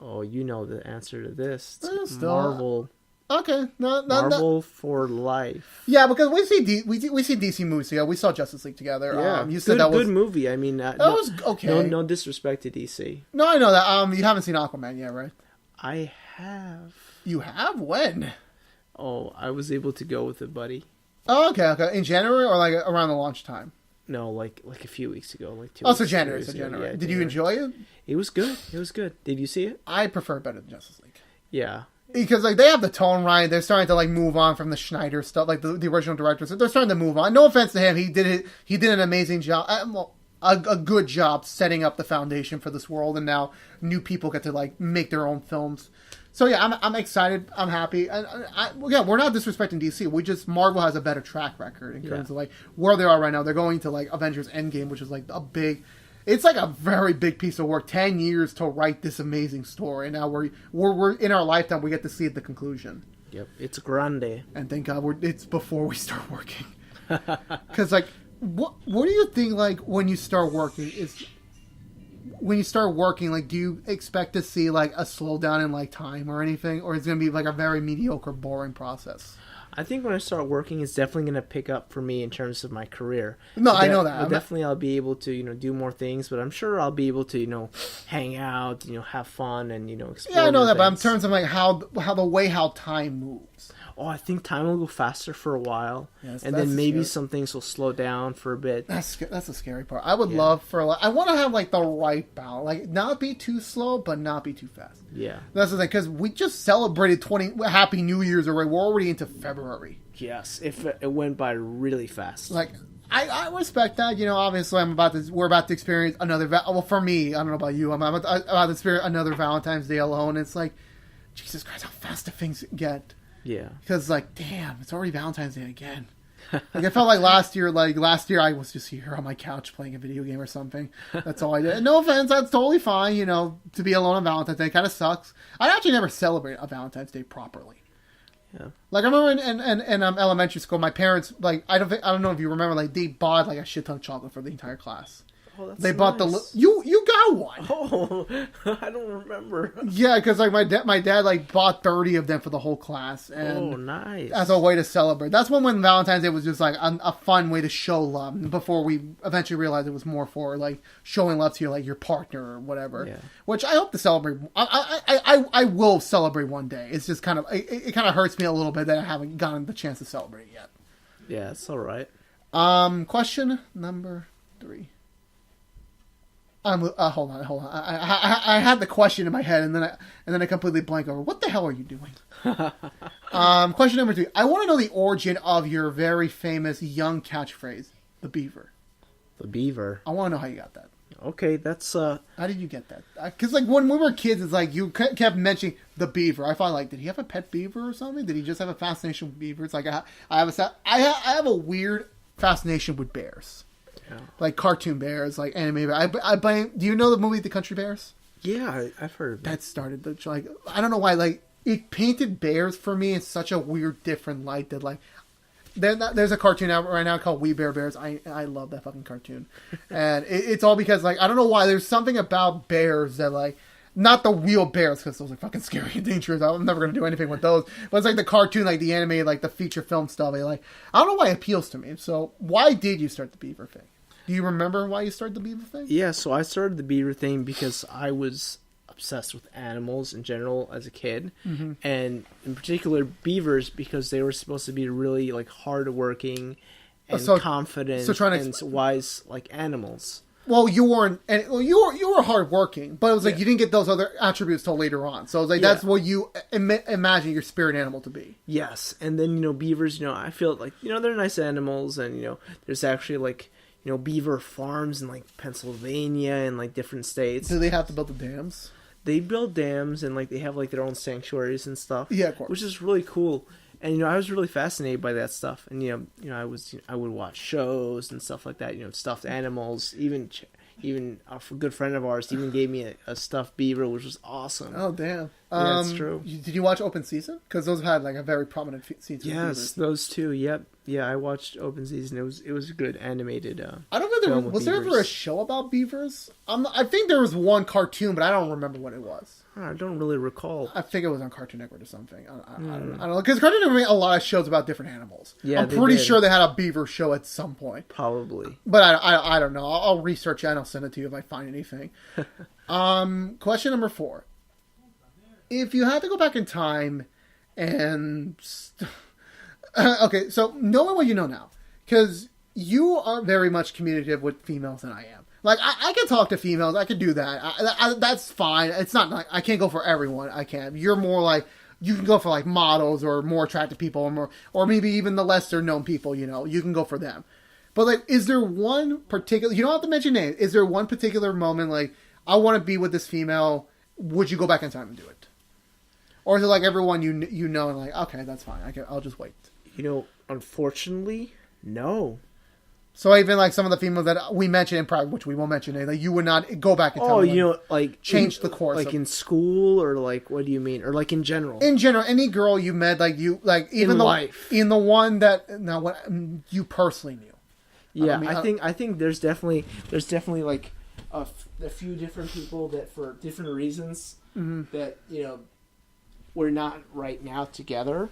Oh, you know the answer to this. It's Still, Marvel. Okay, Marvel for life. Yeah, because we see DC movies together. We saw Justice League together. Yeah, you said that was good movie. I mean, that was okay. No disrespect to DC. No, I know that. You haven't seen Aquaman yet, right? I have. You have? When? Oh, I was able to go with a buddy. Oh, okay. In January or like around the launch time? No, like a few weeks ago, like 2 Oh, weeks. so January. Yeah, Did you enjoy it? It was good. Did you see it? I prefer it better than Justice League. Yeah. Because like they have the tone right, they're starting to like move on from the Schneider stuff, like the original directors. They're starting to move on. No offense to him, he did an amazing job, a good job setting up the foundation for this world, and now new people get to like make their own films. So yeah, I'm excited. I'm happy. And we're not disrespecting DC. Marvel has a better track record in terms of like where they are right now. They're going to like Avengers Endgame, which is like it's like a very big piece of work. 10 years to write this amazing story, and now we're in our lifetime we get to see the conclusion. Yep, it's grande. And thank God it's before we start working. Because like, what do you think like when you start working like, do you expect to see like a slowdown in like time or anything, or is it gonna be like a very mediocre, boring process? I think when I start working, it's definitely going to pick up for me in terms of my career. No, I know that. But definitely I'll be able to, do more things, but I'm sure I'll be able to, hang out, have fun and, explore. Yeah, I know that, but in things. terms of like how time moves. Oh, I think time will go faster for a while, Yes, and then maybe some things will slow down for a bit. That's the scary part. I would love I want to have like the right balance, like not be too slow, but not be too fast. Yeah, that's the thing, because we just celebrated Happy New Year's already. We're already into February. Yes, if it went by really fast. Like I respect that. Obviously we're about to experience another. Well, for me, I don't know about you. I'm about to experience another Valentine's Day alone. It's like, Jesus Christ, how fast do things get? Yeah. Because, like, damn, it's already Valentine's Day again. Like, I felt like last year I was just here on my couch playing a video game or something. That's all I did. And no offense, that's totally fine, to be alone on Valentine's Day. It kind of sucks. I actually never celebrate a Valentine's Day properly. Yeah. Like, I remember in elementary school, my parents, like, I don't know if you remember, like, they bought, like, a shit ton of chocolate for the entire class. Oh, that's they bought nice. You got one. Oh, I don't remember. Yeah, because like my dad like bought 30 of them for the whole class. And oh, nice. As a way to celebrate. That's when Valentine's Day was just like a fun way to show love. Before we eventually realized it was more for like showing love to your partner or whatever. Yeah. Which I hope to celebrate. I will celebrate one day. It's just kind of it kind of hurts me a little bit that I haven't gotten the chance to celebrate it yet. Yeah, it's all right. Question number 3. Hold on. I had the question in my head, and then I completely blank over. What the hell are you doing? Question number 3. I want to know the origin of your very famous young catchphrase, the beaver. The beaver. I want to know how you got that. Okay, that's How did you get that? Because like when we were kids, it's like you kept mentioning the beaver. I thought like, did he have a pet beaver or something? Did he just have a fascination with beavers? Like I have a weird fascination with bears. Yeah. Like cartoon bears, like anime bears. I blame. Do you know the movie The Country Bears? Yeah, I've heard of that. Started the like. I don't know why. Like it painted bears for me in such a weird, different light that like. There's a cartoon out right now called We Bare Bears. I love that fucking cartoon, and it's all because like I don't know why. There's something about bears that like. Not the real bears, because those are fucking scary and dangerous. I'm never going to do anything with those. But it's like the cartoon, like the anime, like the feature film stuff. Like I don't know why it appeals to me. So why did you start the beaver thing? Do you remember why you started the beaver thing? Yeah, so I started the beaver thing because I was obsessed with animals in general as a kid. Mm-hmm. And in particular, beavers, because they were supposed to be really like hardworking and confident and wise like animals. Well, you weren't, and you were hardworking, but it was like you didn't get those other attributes till later on. So it was like that's what you imagine your spirit animal to be. Yes, and then beavers. I feel like they're nice animals, and there's actually like beaver farms in like Pennsylvania and like different states. Do they have to build the dams? they build dams and like they have like their own sanctuaries and stuff. Yeah, of course. Which is really cool. And I was really fascinated by that stuff. And I would watch shows and stuff like that. Stuffed animals. Even a good friend of ours even gave me a stuffed beaver, which was awesome. Oh, damn. Yeah, that's true. Did you watch Open Season? Because those had like a very prominent season. Yes, those two. Yep. Yeah, I watched Open Season. It was a good animated. I don't know. Was there ever a show about beavers? I think there was one cartoon, but I don't remember what it was. I don't really recall. I think it was on Cartoon Network or something. I don't know. Because Cartoon Network made a lot of shows about different animals. Yeah, I'm pretty sure they had a beaver show at some point. Probably. But I don't know. I'll research it and I'll send it to you if I find anything. Question number 4. If you had to go back in time and... okay, so knowing what you know now, because you are very much communicative with females than I am. Like, I can talk to females. I can do that. That's fine. It's not like I can't go for everyone. I can. You're more like, you can go for like models or more attractive people or maybe even the lesser known people, you can go for them. But like, is there one particular, you don't have to mention names. Is there one particular moment like, I want to be with this female. Would you go back in time and do it? Or is it like everyone and like, okay, that's fine. I'll just wait. Unfortunately, no. So even like some of the females that we mentioned in private, which we won't mention, like you would not go back in time. Oh, like change the course, like in school, or like what do you mean, or like in general? In general, any girl you met, like even in life, in the one that what you personally knew. Yeah, I think there's definitely like a few different people that for different reasons that we're not right now together.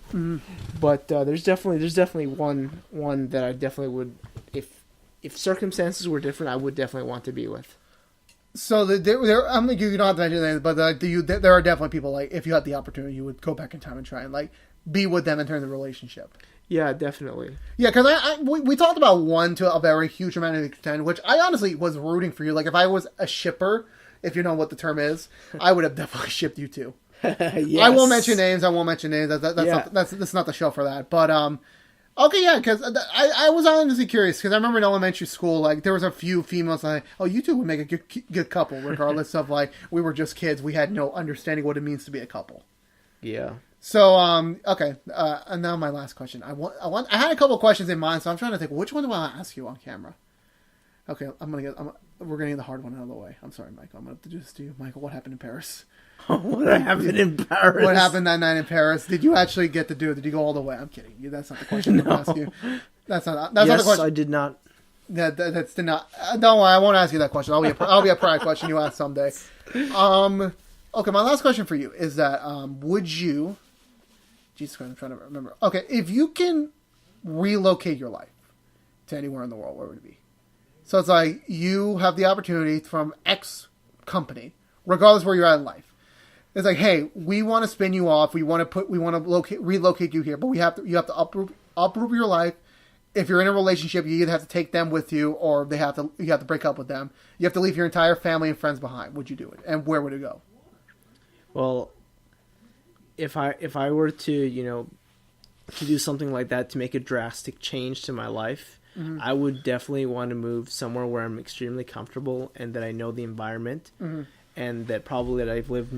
But there's definitely one that I definitely would, if circumstances were different, I would definitely want to be with. So there, I'm like, you don't have to mention anything, but there are definitely people like, if you had the opportunity, you would go back in time and try and like be with them in terms of relationship. Yeah, definitely. Yeah, because we talked about one to a very huge amount of extent, which I honestly was rooting for you. Like if I was a shipper, if you know what the term is, I would have definitely shipped you too. Yes. I won't mention names. That's not the show for that. But okay, yeah, because I was honestly curious because I remember in elementary school, like there was a few females like, oh, you two would make a good couple, regardless of like we were just kids. We had no understanding what it means to be a couple. Yeah. So okay, and now my last question. I had a couple of questions in mind, so I'm trying to think which one do I want to ask you on camera. Okay, we're gonna get the hard one out of the way. I'm sorry, Michael. I'm gonna have to do this to you, Michael. What happened in Paris? What happened in Paris? What happened that night in Paris? Did you actually get to do it? Did you go all the way? I'm kidding you. That's not the question I'm going to ask you. That's not the question. Yes, I did not. That's did not. Don't worry, I won't ask you that question. I'll be a private question you ask someday. Okay, my last question for you is that would you? Jesus Christ, I'm trying to remember. Okay, if you can relocate your life to anywhere in the world, where would it be? So it's like you have the opportunity from X company, regardless where you're at in life. It's like, hey, we want to spin you off. We want to relocate you here, but you have to uproot your life. If you're in a relationship, you either have to take them with you, or you have to break up with them. You have to leave your entire family and friends behind. Would you do it? And where would it go? Well, if I were to to do something like that to make a drastic change to my life, I would definitely want to move somewhere where I'm extremely comfortable and that I know the environment. And that probably that I've lived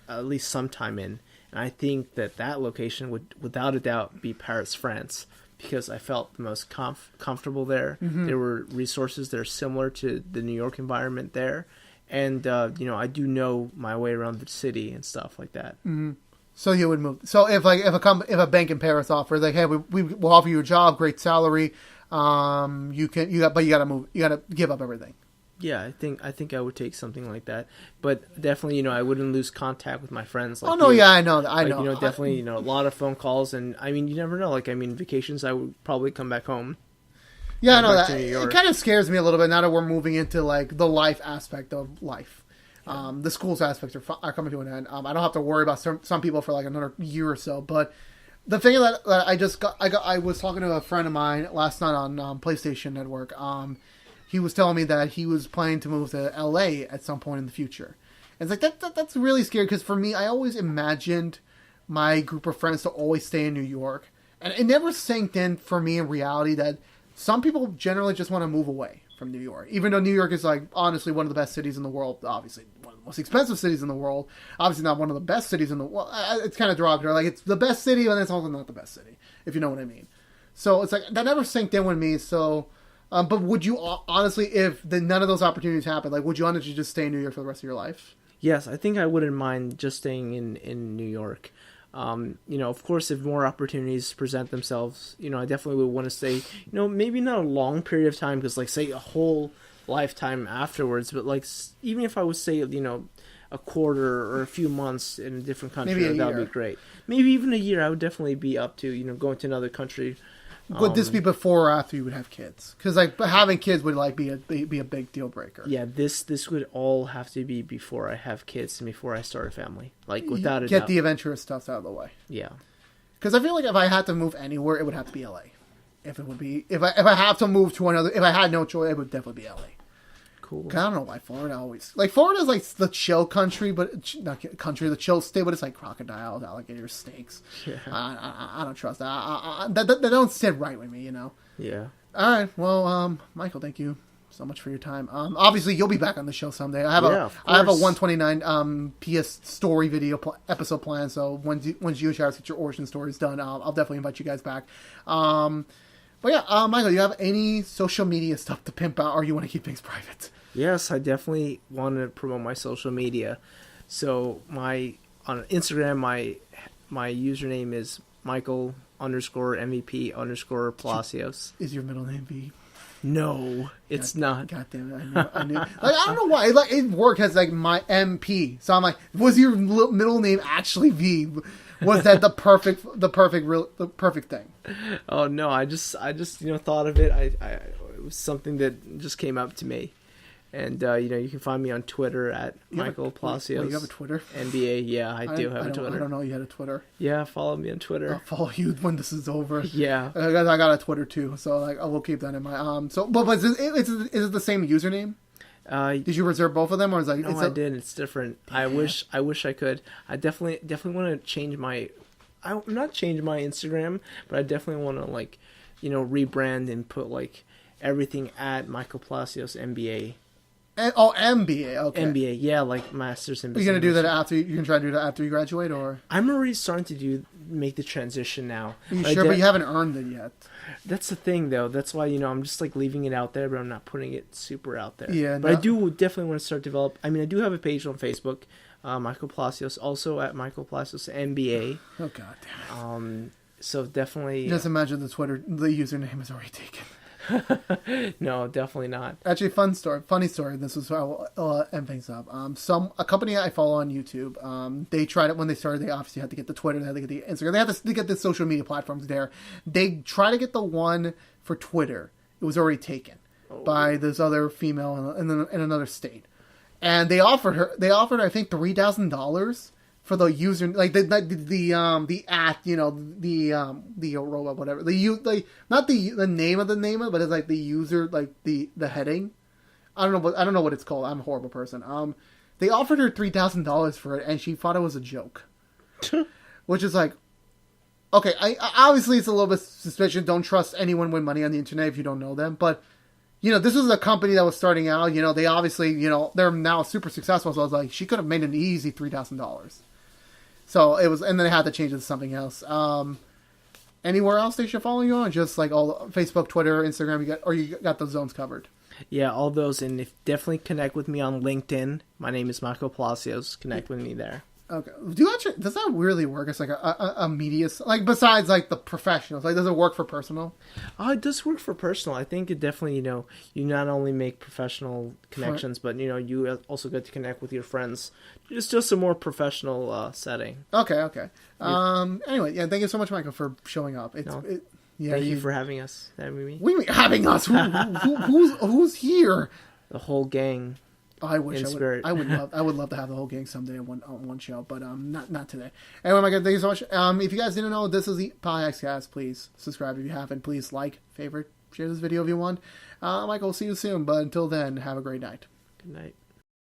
at least some time in. And I think that location would, without a doubt, be Paris, France, because I felt the most comfortable there. There were resources that are similar to the New York environment there. And, I do know my way around the city and stuff like that. So you would move. So if a bank in Paris offers, like, hey, we'll offer you a job, great salary, but you got to move. You got to give up everything. Yeah, I think I would take something like that, but definitely, I wouldn't lose contact with my friends. Like I know. Definitely, a lot of phone calls, and I mean, you never know. Like, I mean, vacations, I would probably come back home. Yeah, I know that. It kind of scares me a little bit now that we're moving into like the life aspect of life. The schools aspects are coming to an end. I don't have to worry about some people for like another year or so, but the thing that I was talking to a friend of mine last night on PlayStation Network. He was telling me that he was planning to move to LA at some point in the future. And it's like, that's really scary, because for me, I always imagined my group of friends to always stay in New York. And it never sank in for me in reality that some people generally just want to move away from New York. Even though New York is like, honestly, one of the best cities in the world, obviously one most expensive cities in the world. Obviously not one of the best cities in the world. It's kind of derogatory. Like, it's the best city, but it's also not the best city, if you know what I mean. So it's like, that never synced in with me. So, but would you, honestly, if none of those opportunities happened, like, would you honestly just stay in New York for the rest of your life? Yes, I think I wouldn't mind just staying in New York. Of course, if more opportunities present themselves, I definitely would want to stay, maybe not a long period of time, because, like, say, a whole lifetime afterwards, but, like, even if I would say, a quarter or a few months in a different country, that would be great. Maybe even a year, I would definitely be up to, going to another country. Would this be before or after you would have kids? Because, like, having kids would, like, be a big deal breaker. Yeah, this would all have to be before I have kids and before I start a family. Like, without a doubt. Get the adventurous stuff out of the way. Yeah. Because I feel like if I had to move anywhere, it would have to be LA. If I have to move to another, if I had no choice, it would definitely be LA. Cool. I don't know why Florida always, like, Florida's like the chill country, but not country, the chill state, but it's like crocodiles, alligators, snakes. Yeah. I don't trust that. That don't sit right with me, Yeah. All right. Well, Michael, thank you so much for your time. Obviously you'll be back on the show someday. I have a 129 PS story video episode plan. So once you and Shara get your origin stories done, I'll definitely invite you guys back. But yeah, Michael, do you have any social media stuff to pimp out, or you want to keep things private? Yes, I definitely want to promote my social media. So on Instagram, my username is Michael_MVP_Palacios. Is your middle name V? No, it's not. God damn it! I knew. Like, I don't know why. Like, it work has like my MP. So I'm like, was your middle name actually V? Was that the perfect thing? Oh no! I just thought of it. It was something that just came up to me. And, you can find me on Twitter at Michael Palacios. You have a Twitter? NBA, yeah, I do have a Twitter. I don't know you had a Twitter. Yeah, follow me on Twitter. I'll follow you when this is over. Yeah. I got a Twitter too, so like I will keep that in mind. But is it the same username? Did you reserve both of them, or is like? No, I did. It's different. Yeah. I wish I could. I definitely want to change my. Not change my Instagram, but I definitely want to rebrand and put like everything at Michael Palacios MBA. MBA, okay. MBA, yeah, like Masters in Business. You're gonna do that after you can try to do that after you graduate, or? I'm already starting to make the transition now. Are you sure? But you haven't earned it yet. That's the thing, though. That's why I'm just like leaving it out there, but I'm not putting it super out there. Yeah, but I do definitely want to start develop. I mean, I do have a page on Facebook, Michael Palacios, also at Michael Palacios MBA. Oh God damn it. So definitely. Just imagine the username is already taken. No, definitely not. Actually, funny story. This is how I'll end things up. A company I follow on YouTube, they tried it when they started. They obviously had to get the Twitter, they had to get the Instagram, they had to get the social media platforms there. They tried to get the one for Twitter. It was already taken by this other female in another state, and they offered her I think $3,000 for the user, like the robot, whatever, not the name of the name, but it's like the user, like the heading. I don't know what it's called. I'm a horrible person. They offered her $3,000 for it, and she thought it was a joke, which is like, okay, I obviously it's a little bit suspicious. Don't trust anyone with money on the internet if you don't know them, but. This was a company that was starting out. They obviously, they're now super successful. So I was like, she could have made an easy $3,000. So it was, and then they had to change it to something else. Anywhere else they should follow you on? Just like all Facebook, Twitter, Instagram, you got those zones covered? Yeah, all those, and definitely connect with me on LinkedIn. My name is Michael Palacios. Connect with me there. Okay. Does that really work? It's like a media, like besides like the professionals, like does it work for personal? It does work for personal. I think it definitely, you not only make professional connections, but you also get to connect with your friends. It's just a more professional setting. Okay. Anyway, yeah, thank you so much, Michael, for showing up. Thank you for having us. Having me. What do you mean having us? Who's here? The whole gang. I wish I would love to have the whole gang someday on one show, but not today. Anyway, my God, thank you so much. If you guys didn't know, this is the PodXCast. Please subscribe if you haven't. Please like, favorite, share this video if you want. Michael, see you soon. But until then, have a great night. Good night.